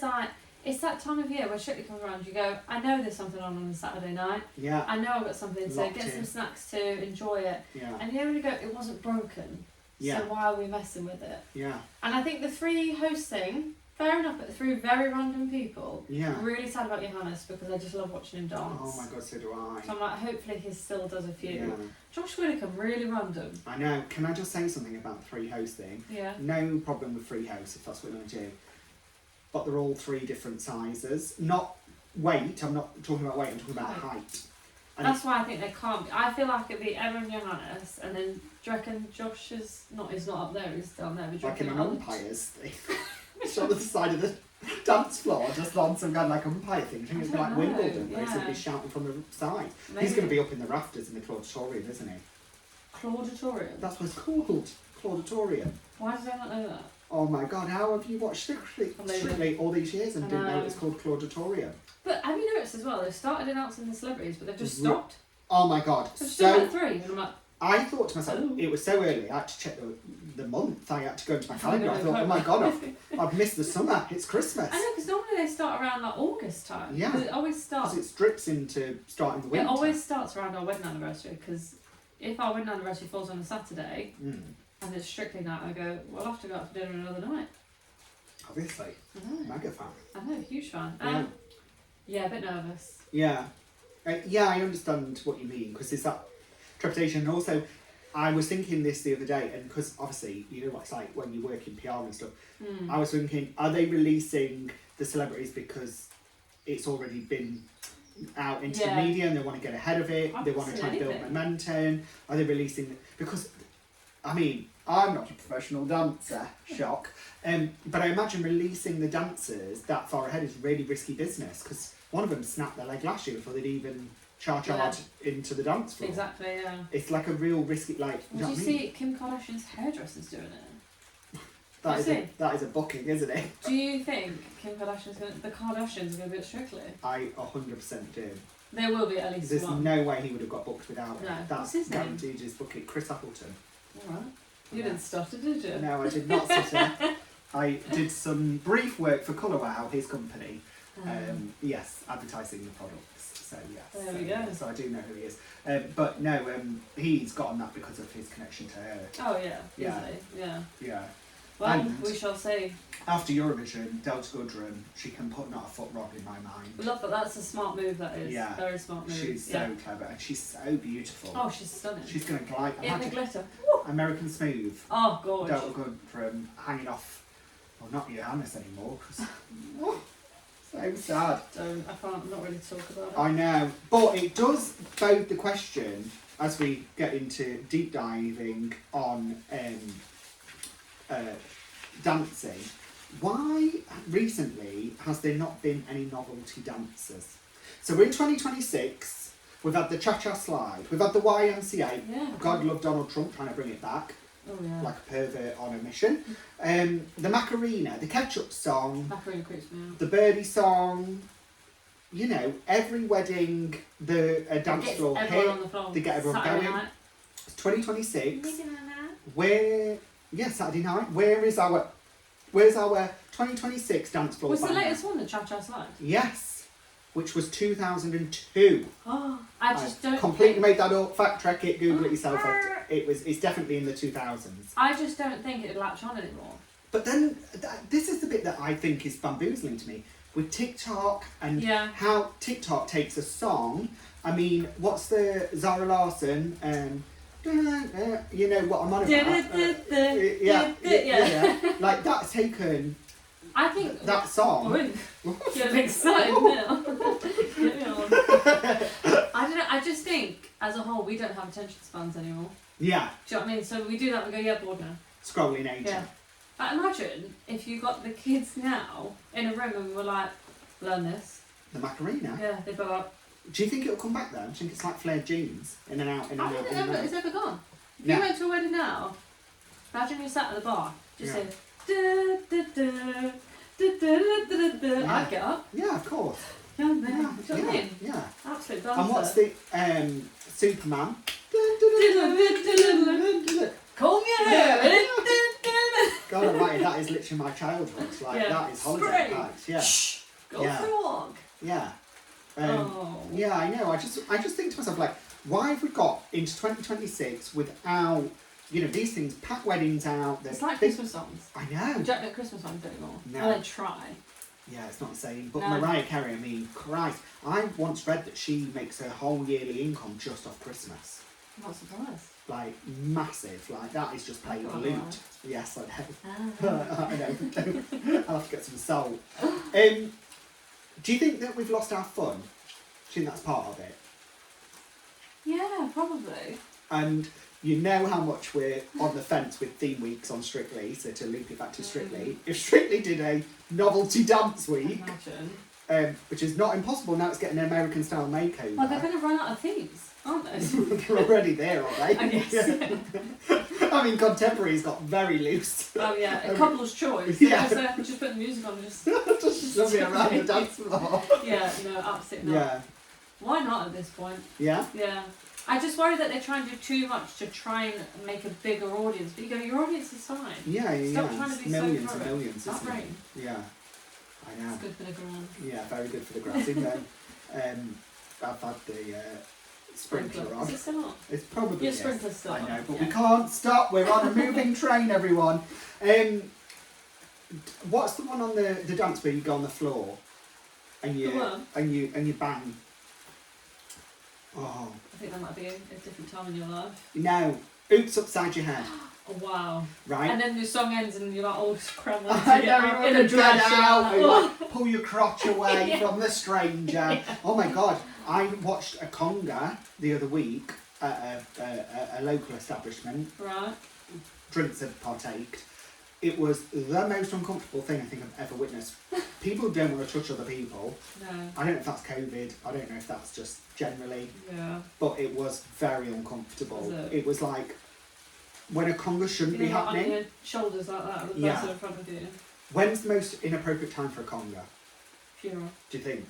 it's that time of year where Strictly comes around. You go, I know there's something on a Saturday night. Yeah. I know I've got something to get some snacks to enjoy it. Yeah. And when you go, it wasn't broken. Yeah. So why are we messing with it? Yeah. And I think the 3 host thing, fair enough, but the 3 very random people. Yeah. I'm really sad about Johannes because I just love watching him dance. Oh my god, so do I. So I'm like, hopefully he still does a few. Yeah. Josh Widdicombe, really random. I know. Can I just say something about the 3 hosting? Yeah. No problem with 3 hosts if that's what you want to do. But they're all 3 different sizes. Not weight, I'm not talking about weight, I'm talking about height. And that's why I think they can't be. I feel like it'd be Emma and Johannes, and then do you reckon Josh is not? He's not up there. He's down there. But do you like in reckon an umpires thing. It's on the side of the dance floor, just on some kind of like umpire thing. I think it's like Wimbledon, where he's going to be shouting from the side. Maybe. He's going to be up in the rafters in the Clauditorium, isn't he? Clauditorium? That's what it's called. Clauditorium. Why did I not know that? Oh my god, how have you watched Strictly all these years and didn't know it was called Clauditorium? But have you noticed as well, they've started announcing the celebrities, but they've just stopped. Oh my god. They've still got 3, and I'm like... I thought to myself, it was so early, I had to check the month, I had to go into my calendar, I thought, oh my god, I've missed the summer, it's Christmas. I know, because normally they start around like August time. Yeah. It always starts... Because it drips into starting the winter. It always starts around our wedding anniversary, because if our wedding anniversary falls on a Saturday, and it's Strictly night, I go, well, I'll have to go out for dinner another night. Obviously. I know. Mega fan. I know, huge fan. Yeah, a bit nervous. Yeah. I understand what you mean, because there's that trepidation. And also, I was thinking this the other day, and because obviously, you know what it's like when you work in PR and stuff, I was thinking, are they releasing the celebrities because it's already been out into the media and they want to get ahead of it, they want to try and build momentum? Are they releasing... Because, I mean, I'm not a professional dancer, shock, but I imagine releasing the dancers that far ahead is really risky business, because one of them snapped their leg last year before they'd even charge into the dance floor. Exactly, yeah. It's like a real risky, like... Did you see Kim Kardashian's hairdresser's doing it? That is a booking, isn't it? Do you think the Kardashians are going to be at Strictly? I 100% do. There will be at least There's one. no way he would have got booked without it. No. That's What's his name? guaranteed his booking. Chris Appleton. Alright. You didn't stutter, did you? No, I did not stutter. I did some brief work for Colour Wow, his company. Yes, advertising the products. So yes. There we go. So I do know who he is. But no, he's gotten that because of his connection to her. Oh yeah. Yeah. Easily. Yeah. Yeah. Well, And we shall see. after Eurovision, Delta Goodrem, she can put not a foot wrong in my mind. Love that. That's a smart move. That is. Yeah. Very smart move. She's so clever and she's so beautiful. Oh, she's stunning. She's going to glide. In the glitter. American Smooth. Oh, gorgeous. Delta Goodrem hanging off. Well, not Johannes anymore. 'Cause, so sad. I'm not ready to talk about it. I know. But it does bode the question, as we get into deep diving on dancing, why recently has there not been any novelty dancers? So we're in 2026, we've had the Cha-Cha Slide, we've had the YMCA, Yeah. God love Donald Trump trying to bring it back, Oh yeah. like a pervert on a mission, the Macarena, the Ketchup Song, Macarena creeps me out. the Birdie Song, you know, every wedding, a dance Gets floor everyone hit, on the floor. they get everyone Saturday going. night. It's 2026. Saturday night. Where, Saturday night. Where is our Where's our 2026 dance floor? Was the banner? latest one the Cha Cha Slide? Yes, which was 2002. Oh, I just don't completely think... made that up. Fact check it. Google it yourself. It's definitely in the 2000s. I just don't think it'd latch on anymore. But then this is the bit that I think is bamboozling to me with TikTok and how TikTok takes a song. I mean, what's the Zara Larsson? You know what I'm on about? Yeah. Like that's taken. I think that song. You're excited now. I don't know. I just think, as a whole, we don't have attention spans anymore. Yeah. Do you know what I mean? So we do that. We go, yeah, bored now. Scrolling age. Yeah. But imagine if you got the kids now in a room and were like, learn this. The Macarena. Yeah, they'd be like. Do you think it'll come back though? Do you think it's like flared jeans? In and out, in and out, I in and out? It's ever gone. If Yeah. you went to a wedding now, imagine you sat at the bar, just saying, I'd get up. Yeah, of course. Yeah, man. Do you know what I mean? Yeah. Absolute And what's the Superman? Comb your hair. God almighty, that is literally my childhood. Like that is holiday packs. Yeah. Shh. Go for a walk. Yeah. Oh. Yeah, I know. I just think to myself, like, why have we got into 2026 without, you know, these things, pack weddings out. It's like Christmas songs. I know. We don't know Christmas songs anymore. No. And they try. Yeah, it's not the same. But No. Mariah Carey, I mean, Christ. I once read that she makes her whole yearly income just off Christmas. I'm not surprised. Like, massive. Like, that is just paid loot. Right. Yes, I know. I know. I'll have to get some salt. Do you think that we've lost our fun? Do you think that's part of it? Yeah, probably. And you know how much we're on the fence with theme weeks on Strictly, so to loop it back to Strictly. If Strictly did a novelty dance week, which is not impossible, now it's getting an American style makeover. Well, they're going to run out of themes, aren't they? They're already there, aren't they? I guess. I mean, Contemporary's got very loose. Oh yeah, a couple's choice. Yeah. Just put the music on and just... just shove it around the dance floor. Yeah, no, absolutely not. Yeah. Why not at this point? Yeah? Yeah. I just worry that they try and do too much to try and make a bigger audience. But you go, your audience is fine. Yeah, Stop trying to be millions so and thorough. millions, That isn't it? brain. Yeah. I know. It's good for the ground. Yeah, very good for the grass. Even though I've had the sprinkler on. Is it still on? It's probably Your sprinkler's still I on. know, but Yeah. we can't stop. We're on a moving train, everyone. What's the one on the dance where you go on the floor and you The one? and you bang? Oh I think that might be a different time in your life. no! Oops, upside your head. Oh, wow. Right. And then the song ends and you're like all scrambling I to get know, out you in want a to dress. get you're out, like, and oh. like, pull your crotch away Yeah. from the stranger. Yeah. Oh my God! I watched a conga the other week at a local establishment. Right. Drinks have partaked. It was the most uncomfortable thing I think I've ever witnessed. People don't want to touch other people. No. I don't know if that's COVID. I don't know if that's just generally. Yeah. But it was very uncomfortable. Was It was like when a conga shouldn't be Like on happening. your shoulders like that with the Yeah. person in front of you. When's the most inappropriate time for a conga, Funeral. do you think?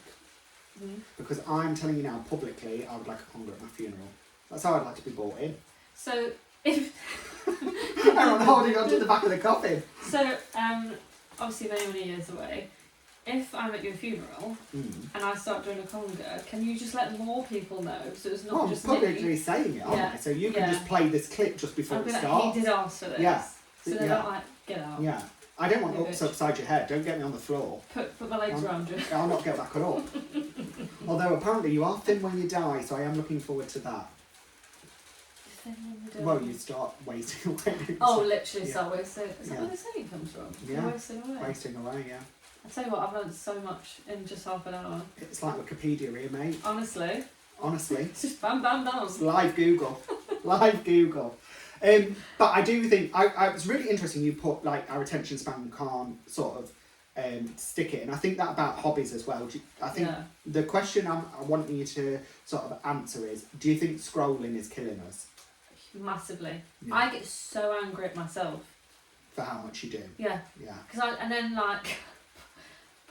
Mm. Because I'm telling you now publicly, I would like a conga at my funeral. That's how I'd like to be brought in. So if Everyone holding on to the back of the coffin. so, obviously many years away. If I'm at your funeral and I start doing a conga, can you just let more people know so it's not Well, I'm just publicly me? saying it, aren't Yeah. I? So you can Yeah. just play this clip just before I'll it be like, starts. he did ask for this. Yeah. So they're Yeah. not like, get out. Yeah. I don't want You ups bitch. upside your head. Don't get me on the floor. Put my legs around you. I'll not get back up. Although apparently you are thin when you die, so I am looking forward to that. Well, you start wasting away. Oh, literally, Yeah. start wasting. Is that Yeah. where the saying comes from? Yeah. Wasting away. Wasting away, yeah. I tell you what, I've learned so much in just half an hour. It's like Wikipedia here, mate. Honestly, Honestly. it's just bam, bam, bam. It's live Google. Live Google. But I do think, I it's really interesting you put like our attention span can't sort of stick it. And I think that about hobbies as well. I think Yeah. the question I want you to sort of answer is, do you think scrolling is killing us Massively. Yeah. I get so angry at myself. for how much you do? Yeah. Yeah. And then like,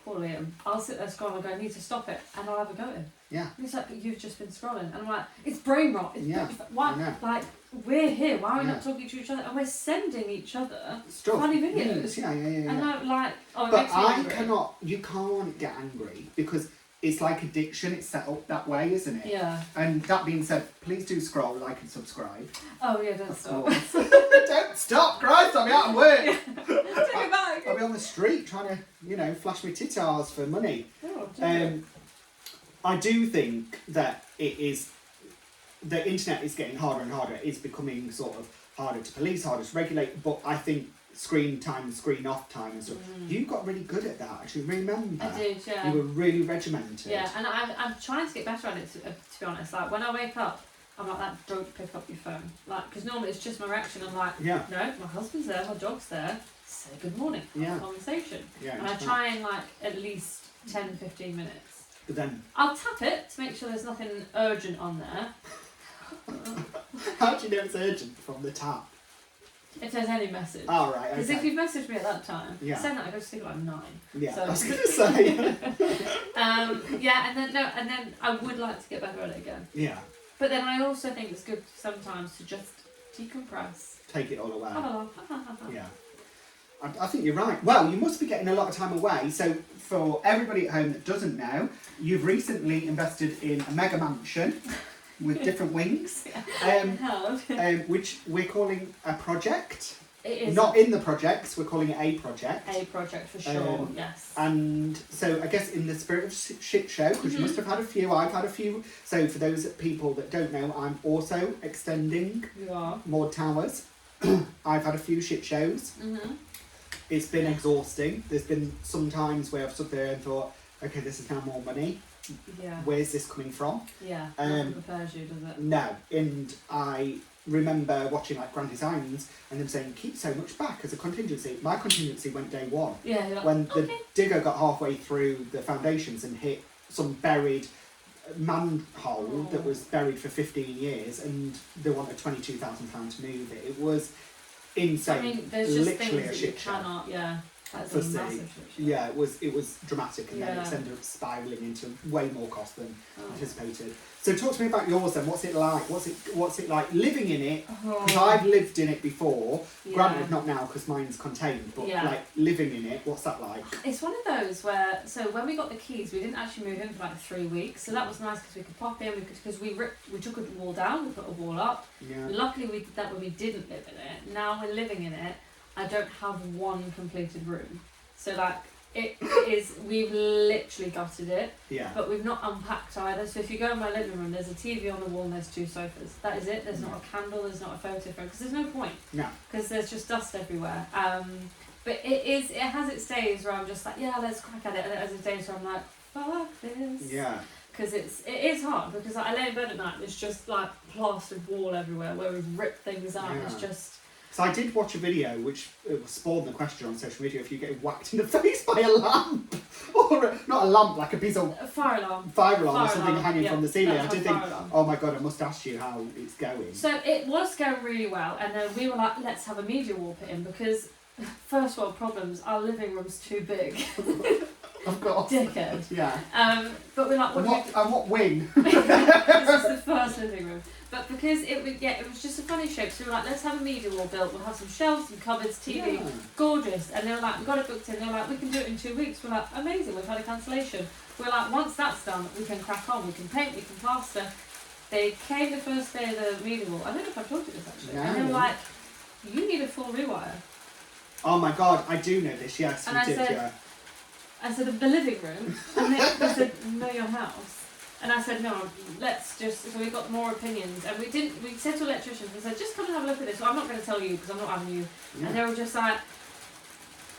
poor Liam, I'll sit there scrolling and go, I need to stop it, and I'll have a go at him. Yeah. And he's like, but you've just been scrolling. And I'm like, it's brain rot. It's Yeah, why? I know. Like, we're here. Why are we Yeah. not talking to each other? And we're sending each other Stuff. funny videos. Yeah. And I'm like, oh, it But makes me angry. you can't get angry because it's like addiction. It's set up that way, isn't it? Yeah. And that being said, please do scroll, like and subscribe. Oh, yeah, don't Of stop. course. Don't stop, Christ, I'll be out of work. Take it back. I'll be on the street trying to, flash my titars for money. Oh, don't I do think that the internet is getting harder and harder. It's becoming sort of harder to police, harder to regulate, but I think screen time, screen off time and stuff, you got really good at that, actually. Remember? I did, yeah. You were really regimented. Yeah, and I'm trying to get better at it, to be honest. Like, when I wake up, I'm like, that, don't pick up your phone. Like, because normally it's just my reaction. I'm like, Yeah. no, my husband's there, my dog's there, say good morning, have Yeah. a conversation. Yeah, And I it's try and, like, at least 10, 15 minutes. But then, I'll tap it to make sure there's nothing urgent on there. how do you know it's urgent from the tap? If there's any message. Oh, right, Because okay. if you've messaged me at that time, Yeah. send that, I go to sleep at like 9. Yeah, So- I was going to say. Yeah, and then I would like to get better at it again. Yeah, But then I also think it's good sometimes to just decompress. take it all away. Oh, Yeah. I think you're right. Well, you must be getting a lot of time away. So, for everybody at home that doesn't know, you've recently invested in a mega mansion with different wings, which we're calling a project. It is Not in the projects, we're calling it a project. a project for sure, yes. And so, I guess in the spirit of shit show, because you must have had a few, I've had a few. So, for those people that don't know, I'm also extending You are. more towers. I've had a few shit shows. Mm-hmm. It's been exhausting. There's been some times where I've stood there and thought, okay, this is now more money. Yeah. Where's this coming from? Yeah. Nothing prepares you, does it? No. And I remember watching like Grand Designs and them saying, keep so much back as a contingency. My contingency went day one. Yeah. You're like, When the okay. digger got halfway through the foundations and hit some buried manhole that was buried for 15 years and they wanted £22,000 to move it. It was insane. I mean, there's just Literally things a that you shit show. cannot, yeah. That's a Foresee. massive shit show. Yeah, it was dramatic, and then Yeah. it's ended up spiralling into way more cost than Oh. anticipated. So talk to me about yours then. What's it like? What's it like living in it? Because Oh. I've lived in it before. Yeah. Granted, not now because mine's contained, but Yeah. like living in it, what's that like? It's one of those where, so when we got the keys, we didn't actually move in for like 3 weeks, so that was nice because we could pop in, because we took a wall down, we put a wall up. Yeah. Luckily we did that when we didn't live in it. Now we're living in it, I don't have one completed room. So like, it is, we've literally gutted it, Yeah. but we've not unpacked either. So if you go in my living room, there's a TV on the wall and there's 2 sofas. That is it. There's not a candle, there's not a photo frame, because there's no point. No. Because there's just dust everywhere. But it has its days where I'm just like, yeah, let's crack at it. And it has its days where I'm like, fuck this. Yeah. Because it is hard, because I lay in bed at night, there's just like plastered wall everywhere where we've ripped things out. Yeah. It's just... So I did watch a video which spawned the question on social media: if you get whacked in the face by a lamp, or not a lamp, like a piece of A fire alarm. fire alarm or Fire something alarm, hanging yeah. from the ceiling. No, I did fire think, alarm. oh my god, I must ask you how it's going. So it was going really well, and then we were like, let's have a media wall put in, because first world problems, our living room's too big. Of course. Dickhead. Yeah. But we're like, And what wing? this is the first living room. But because it was just a funny shape, so we were like, let's have a media wall built, we'll have some shelves, some cupboards, TV, Yeah. gorgeous. And they were like, we got it booked in, they were like, we can do it in 2 weeks. We're like, amazing, we've had a cancellation. We're like, once that's done, we can crack on, we can paint, we can plaster. They came the first day of the media wall, I don't know if I've told you this actually, and they were No. like, you need a full rewire. Oh my god, I do know this. Yes, And we I did. said- Yeah. I said, the living room, and they said, no, your house. And I said, no, let's just, so we got more opinions, and we said to electricians, we said, just come and have a look at this. Well, I'm not going to tell you, because I'm not having you. Yeah. And they were just like,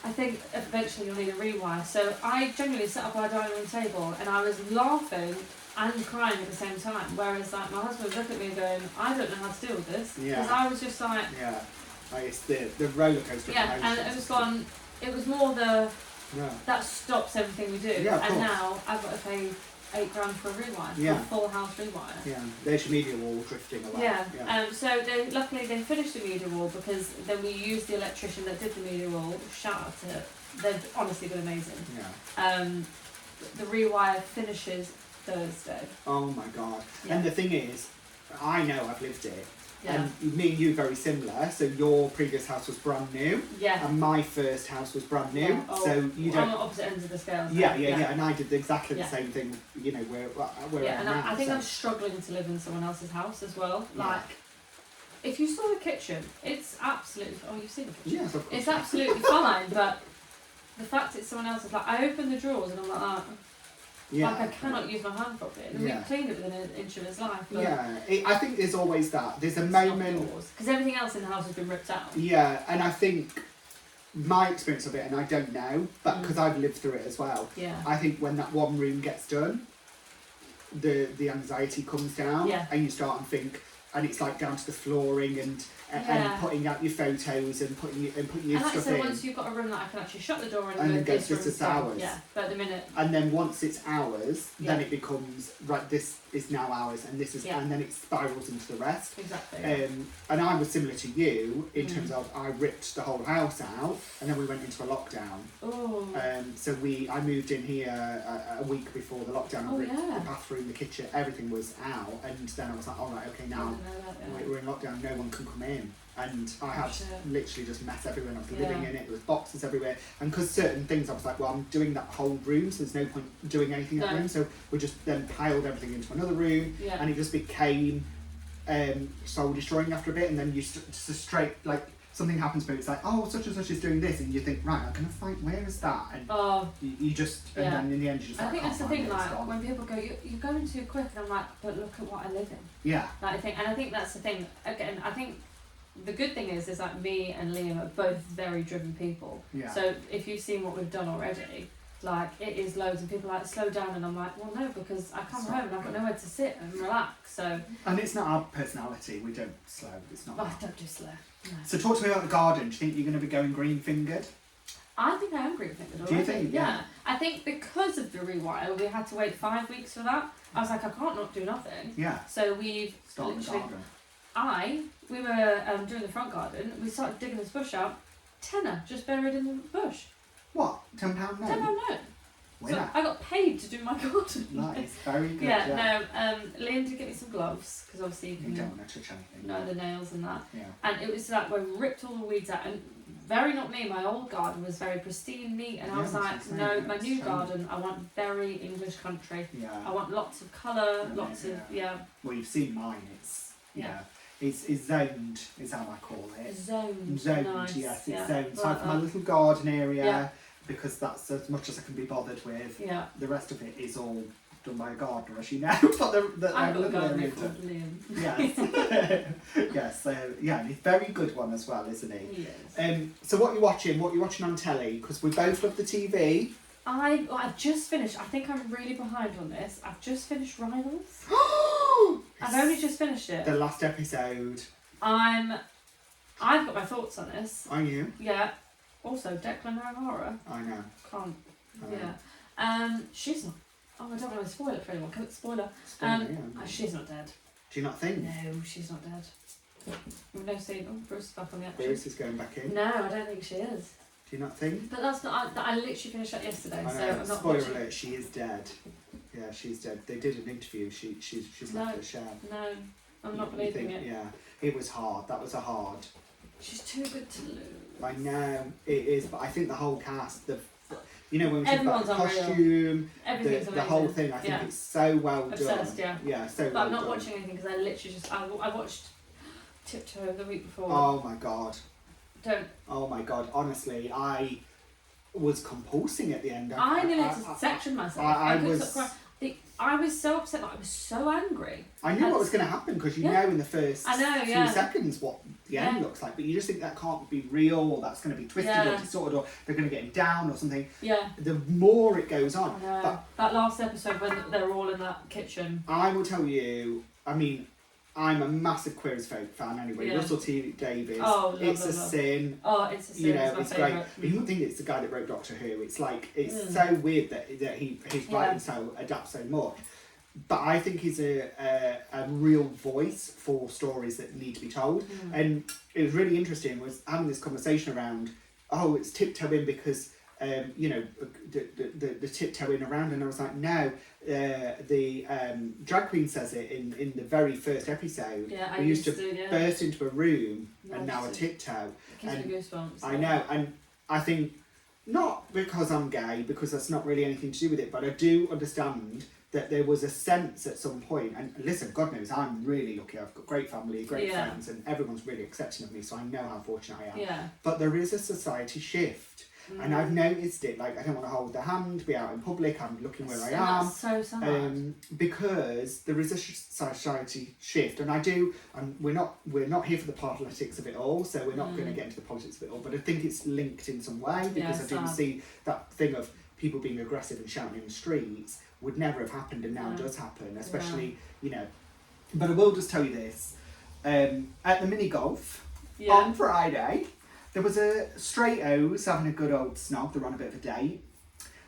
I think eventually you'll need a rewire. So I genuinely sat up at our dining room table, and I was laughing and crying at the same time. Whereas like my husband was looking at me and going, I don't know how to deal with this. Yeah. Because I was just like, Yeah. Like it's the roller coaster. yeah, of and emotions. it was gone, it was more the, Yeah. that stops everything we do. Yeah, of and course. now I've got to pay $8,000 for a rewire, Yeah. for a full house rewire. Yeah, there's your media wall drifting away. Yeah. So luckily they finished the media wall, because then we used the electrician that did the media wall. Shout out to, they've honestly been amazing. Yeah. The rewire finishes Thursday. Oh my god. Yeah. And the thing is, I know I've lived it. Yeah. And me and you very similar. So your previous house was brand new. Yeah. And my first house was brand new. Yeah. Oh, so you don't. on the opposite ends of the scale. So Yeah. And I did exactly the Yeah. same thing. You know, where Yeah, I'm and now, I think so. I'm struggling to live in someone else's house as well. Yeah. Like, if you saw the kitchen, it's absolutely. Oh, you've seen the kitchen. Yes, of course. It's absolutely fine, but the fact it's someone else's, like, I open the drawers and I'm like, Yeah. like I cannot use my hand properly. And Yeah. we've cleaned it within an inch of its life. But Yeah. I think there's always that. There's a it's not moment. yours, because everything else in the house has been ripped out. Yeah, and I think my experience of it, and I don't know, but because I've lived through it as well, Yeah. I think when that one room gets done, the anxiety comes down, Yeah. and you start and think, and it's like down to the flooring and Yeah. putting out your photos and putting your And like I stuff said, in. once you've got a room that I can actually shut the door and, And go, then this go, room's this is done. ours. Yeah, but at the minute, And then once it's ours, then Yeah. it becomes right. This is now ours, and this is, Yeah. and then it spirals into the rest. exactly. And I was similar to you in Mm. terms of I ripped the whole house out, and then we went into a lockdown. Oh. So I moved in here a week before the lockdown. Oh, I ripped yeah. the bathroom, the kitchen, everything was out, and then I was like, all right, okay, I now didn't know that, yeah. we're in lockdown, no one can come in. And I had shit. literally just mess everywhere. I was Yeah. living in it. There was boxes everywhere, and because certain things, I was like, well, I'm doing that whole room, so there's no point doing anything in that No. room. So we just then piled everything into another room, Yeah. and it just became soul destroying after a bit. And then you just straight like something happens, but it's like, oh, such and such is doing this, and you think, right, I'm gonna find where is that, and Oh. you just, and Yeah. then in the end you just. I like, think can't that's the find thing, it, it's like, gone. when people go, you're going too quick, and I'm like, but look at what I live in. Yeah. Like, I think that's the thing. Again, I think the good thing is like me and Liam are both very driven people. Yeah. So if you've seen what we've done already, like, it is loads, and people are like, slow down, and I'm like, well, no, because I come Stop. home and I've got nowhere to sit and relax, so. And it's not our personality. We don't slow. It's not. Oh, that. don't do slow. No. So talk to me about the garden. Do you think you're going to be going green fingered? I think I am green fingered already. Do you think? Yeah. I think because of the rewire, we had to wait 5 weeks for that. I was like, I can't not do nothing. Yeah. So we've Start the literally, garden. we were doing the front garden, we started digging this bush out, tenner just buried in the bush. What? £10 note? £10 note. So Winner. I got paid to do my garden. Nice. Very good. Yeah, no, Liam did get me some gloves, because obviously you You can don't want to touch anything. know the nails and that. Yeah. And it was like, we ripped all the weeds out, and very not me, my old garden was very pristine, neat, and I was Yeah, like, that's what I'm no, saying, my it's new shiny. garden, I want very English country. I Yeah. want lots of colour, Yeah, lots of, yeah. Well, you've seen mine. It's It's zoned. Is how I call it. zoned. Zoned. Nice. Yes, it's yeah. zoned. So I Like have my that. little garden area Yeah. because that's as much as I can be bothered with. Yeah. The rest of it is all done by a gardener, as you know. But the I've got a little gardener area called Liam. Yes. Yes. So yeah, and he's a very good one as well, isn't he? He is. So what are you watching? What are you watching on telly? Because we both love the TV. I've just finished. I think I'm really behind on this. I've just finished Rivals. I've only just finished it. The last episode. I've got my thoughts on this. Are you? Yeah. Also, Declan O'Hara. I know. Can't. I know. Yeah. She's not. Oh, I don't want to spoil it for anyone. Spoiler. Spoiler, yeah. She's not dead. Do you not think? No, she's not dead. We've no seen. Oh, Bruce is back on the action. Bruce is going back in. No, I don't think she is. Do you not think? But that's not. I literally finished that yesterday, I so know. I'm not Spoiler watching. alert, she is dead. Yeah, she's dead. They did an interview. She's No. left the show. No, I'm not You believing think- it. Yeah, it was hard. That was a hard. She's too good to lose. I know it is, but I think the whole cast, you know, when we talk about Everyone's the unreal. costume, Everything's the whole amazing. thing, I think Yeah. it's so well Obsessed, done. yeah. So But well I'm not done. watching anything because I literally just I watched Tiptoe the week before. Oh my god. Don't. Oh my god. Honestly, I was compulsing at the end. I nearly had to section myself. I couldn't was- stop crying. I was so upset. Like, I was so angry. I knew what was going to happen because you Yeah. know in the first I know, few yeah. seconds what the end Yeah. looks like, but you just think that can't be real, or that's going to be twisted or Yeah. distorted, or they're going to get him down or something. Yeah. The more it goes I on, know. but That last episode when they're all in that kitchen. I will tell you, I mean, I'm a massive Queer as Folk fan anyway. Yeah. Russell T Davies. Oh, love, It's love, a love. Sin. Oh, It's a Sin. You know, It's my it's favourite. great. But you wouldn't think it's the guy that wrote Doctor Who. It's like it's so weird that his writing style adapts so much. But I think he's a real voice for stories that need to be told. And it was really interesting was having this conversation around, oh, it's tiptoeing because you know, the tiptoeing around, and I was like, no, the drag queen says it in the very first episode. Yeah, I we used to yeah. burst into a room No, and now a tiptoe. It gives me goosebumps. I know, and I think not because I'm gay, because that's not really anything to do with it, but I do understand that there was a sense at some point, and listen, God knows I'm really lucky. I've got great family, great friends, and everyone's really accepting of me, so I know how fortunate I am. Yeah. But there is a society shift. And I've noticed it, like I don't want to hold their hand, be out in public, I'm looking where I am. That's so sad. Because there is a society shift, and we're not here for the politics of it all, so we're not going to get into the politics of it all, but I think it's linked in some way, because I do see that thing of people being aggressive and shouting in the streets would never have happened, and now does happen, especially, you know. But I will just tell you this, at the mini golf on Friday, there was a straight O's having a good old snog. They're on a bit of a date.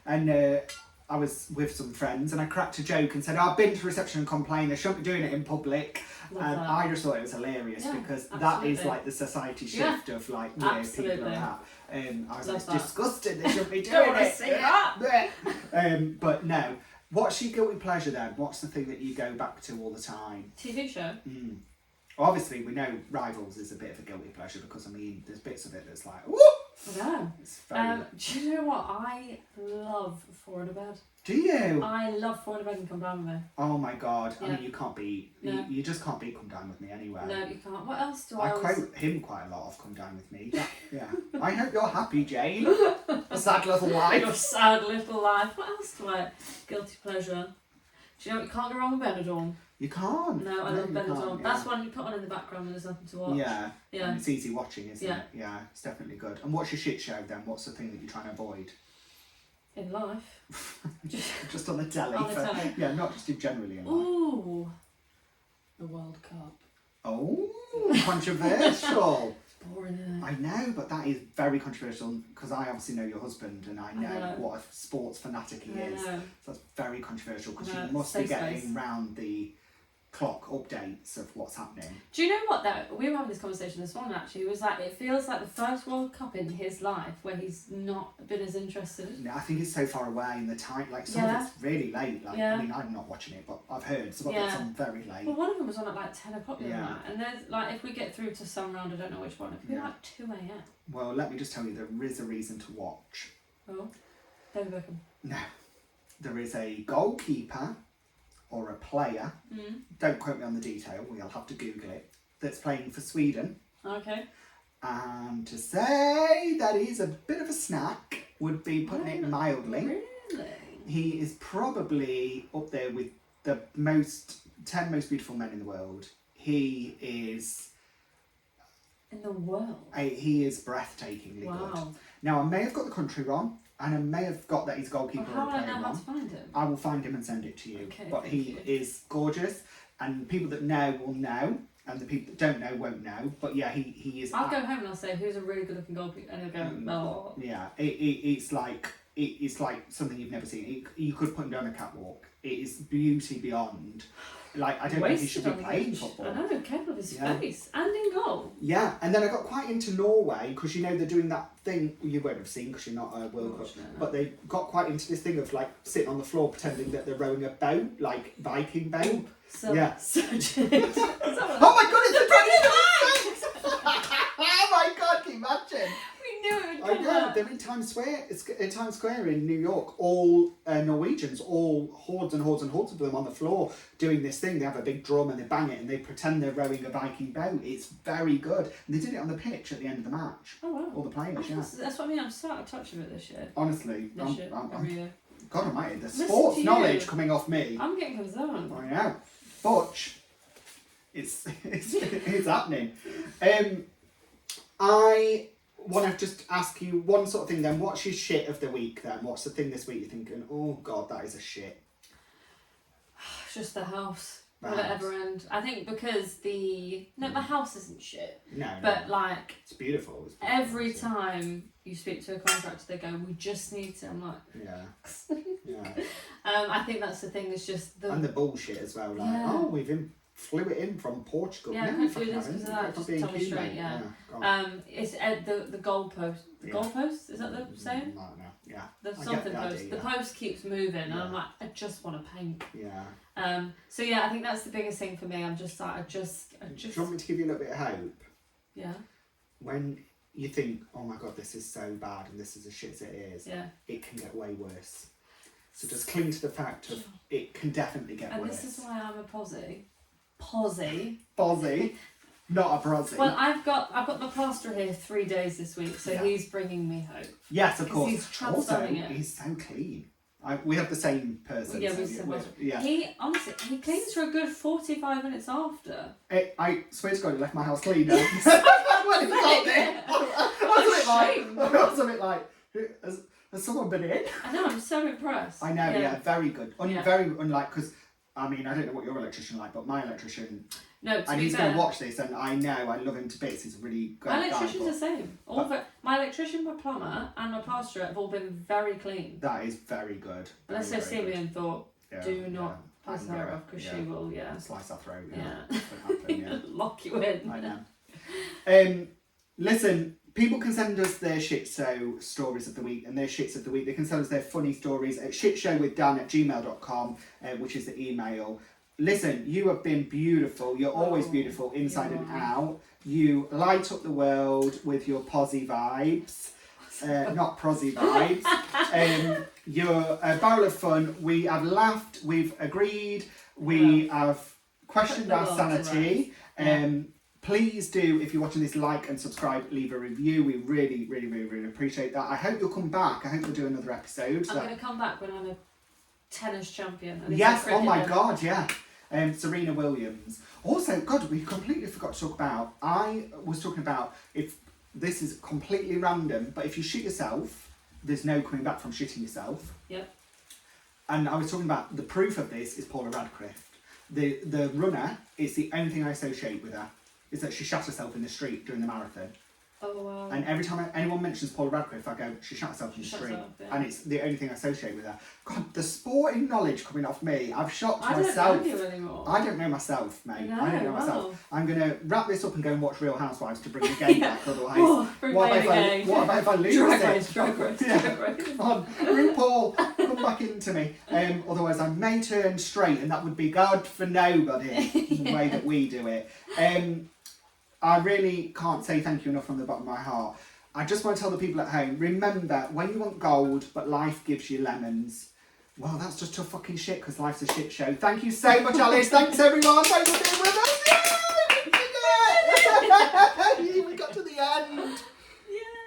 And I was with some friends and I cracked a joke and said, I've been to reception and complained, they shouldn't be doing it in public. And I just thought it was hilarious because that is like the society shift of like where people are at. I was like, disgusted, they shouldn't be doing it. See that. But no. What's your guilty pleasure then? What's the thing that you go back to all the time? TV show? Obviously, we know Rivals is a bit of a guilty pleasure because, I mean, there's bits of it that's like, whoop! I know. It's very... do you know what? I love Four in a Bed. Do you? I love Four in a Bed and Come Down With Me. Oh my God. Yeah. I mean, you can't beat... No. You just can't beat Come Down With Me anywhere. No, you can't. What else do I I quote him quite a lot of Come Down With Me. Yeah. I hope you're happy, Jane. A sad little life. Your sad little life. What else do I... Guilty pleasure. Do you know what? You can't go wrong with Benidorm. You can't. No, I love Benidorm. Yeah. That's one you put on in the background when there's nothing to watch. Yeah. Yeah. And it's easy watching, isn't Yeah. it? Yeah, it's definitely good. And what's your shit show then? What's the thing that you're trying to avoid? In life. Just on the telly. On the telly. Yeah, not just generally in life. Ooh. The World Cup. Oh, controversial. Boring, isn't it? I know, but that is very controversial because I obviously know your husband and I know what a sports fanatic he is. So that's very controversial because you must be getting round the clock updates of what's happening. Do you know what though? We were having this conversation this morning actually. It was like, it feels like the first World Cup in his life where he's not been as interested. I think it's so far away in the time, like some of it's really late. Like I mean, I'm not watching it, but I've heard some of it's on very late. Well, one of them was on at like 10 o'clock the other night, and there's like, if we get through to some round, I don't know which one, it could be like 2 a.m. Well, let me just tell you, there is a reason to watch. Oh, David Beckham. No, there is a goalkeeper or a player, don't quote me on the detail, we'll have to Google it, that's playing for Sweden. Okay. And to say that he's a bit of a snack would be putting it mildly. Really? He is probably up there with the 10 most beautiful men in the world. He is... In the world? He is breathtakingly good. Now, I may have got the country wrong, and I may have got that he's goalkeeper or how player will I know how wrong. to find him? I will find him and send it to you. Okay, but he is gorgeous, and people that know will know, and the people that don't know won't know. But yeah, he is. I'll go home and I'll say, who's a really good looking goalkeeper? And he'll go, oh. Yeah, it's like something you've never seen. You could put him down a catwalk. It is beauty beyond. Like, I don't think he should be playing football. I know, careful of his face. And in goal. Yeah, and then I got quite into Norway because, you know, they're doing that thing you won't have seen because you're not a World Cup. But they got quite into this thing of, like, sitting on the floor pretending that they're rowing a boat, like Viking boat. So, yeah. So oh my God, it's the 20th! Oh my God, can you imagine? We knew it would I come know, out. they're in Times Square. It's in Times Square in New York. All Norwegians, all hordes and hordes and hordes of them on the floor doing this thing. They have a big drum and they bang it and they pretend they're rowing a Viking boat. It's very good. And they did it on the pitch at the end of the match. Oh wow. All the players, yeah. That's what I mean, I'm so out of touch with it this year. Honestly. Every year. God almighty, the Listen sports to knowledge you. coming off me. I'm getting concerned. I know. Butch. It's happening. I want to just ask you one sort of thing then. What's your shit of the week then? What's the thing this week you're thinking, oh God, that is a shit? It's just the house. Will it ever end? I think because the house isn't shit. No. But like, it's beautiful. Every time you speak to a contractor, they go, "We just need to." I'm like, yeah. I think that's the thing. Is just and the bullshit as well. Like, we've flew it in from Portugal. Yeah, no, I couldn't do this because of that. Just tell me straight. Yeah. It's the goalpost. The goalpost, is that the same? No. Yeah. The something post. Idea, the post keeps moving, and I'm like, I just want to paint. Yeah. So yeah, I think that's the biggest thing for me. I'm just like, I just. Do you want me to give you a little bit of hope? Yeah. When you think, oh my god, this is so bad and this is as shit as it is, it can get way worse. So just cling to the fact of it can definitely get worse. And this is why I'm a posy. Not a prosy. Well, I've got the plasterer here 3 days this week, so he's bringing me hope. Yes, of course. He's transferring it. He's so clean. We have the same person. Yeah, He honestly, he cleans for a good 45 minutes after. I swear to God, he left my house clean. When he got there, I was a bit like, has someone been in? I know, I'm so impressed. I know, yeah, very good. Very unlike, because, I mean, I don't know what your electrician like, but my electrician... No, and he's going to watch this, and I know, I love him to bits. He's a really great guy. My electrician's the same. My electrician, my plumber, and my plasterer have all been very clean. That is very good. Unless they've seen me and thought, do not pass her off, because she will, slice our throat, lock you in. I know. Listen, people can send us their shit show stories of the week and their shits of the week. They can send us their funny stories at shitshowwithdan@gmail.com, which is the email. Listen, you have been beautiful. You're always beautiful inside and out. You light up the world with your posy vibes, not prosy vibes. You're a barrel of fun. We have laughed. We've agreed. We have questioned our sanity. Please do, if you're watching this, like and subscribe, leave a review. We really, really, really, really appreciate that. I hope you'll come back. I hope we'll do another episode. I'm going to come back when I'm a tennis champion. Yes, oh my God, yeah. Serena Williams. Also, God, we completely forgot to talk about, I was talking about, if this is completely random, but if you shit yourself, there's no coming back from shitting yourself. Yep. And I was talking about, the proof of this is Paula Radcliffe. The runner, it's the only thing I associate with her, is that she shot herself in the street during the marathon. Oh, wow. And every time anyone mentions Paula Radcliffe, I go, she shot herself in the street. And it's the only thing I associate with her. God, the sporting knowledge coming off me, I've shocked myself. I don't know you anymore. I don't know myself, mate. No, I don't know myself. Well. I'm going to wrap this up and go and watch Real Housewives to bring the game back, otherwise. What about if I lose it? Drag race. Come on, RuPaul, come back into me. Otherwise I may turn straight, and that would be God for nobody, the way that we do it. I really can't say thank you enough from the bottom of my heart. I just want to tell the people at home, remember, when you want gold, but life gives you lemons, well, that's just tough fucking shit, because life's a shit show. Thank you so much, Alice. Thanks, everyone. Thanks for being with us. Yay! We got to the end.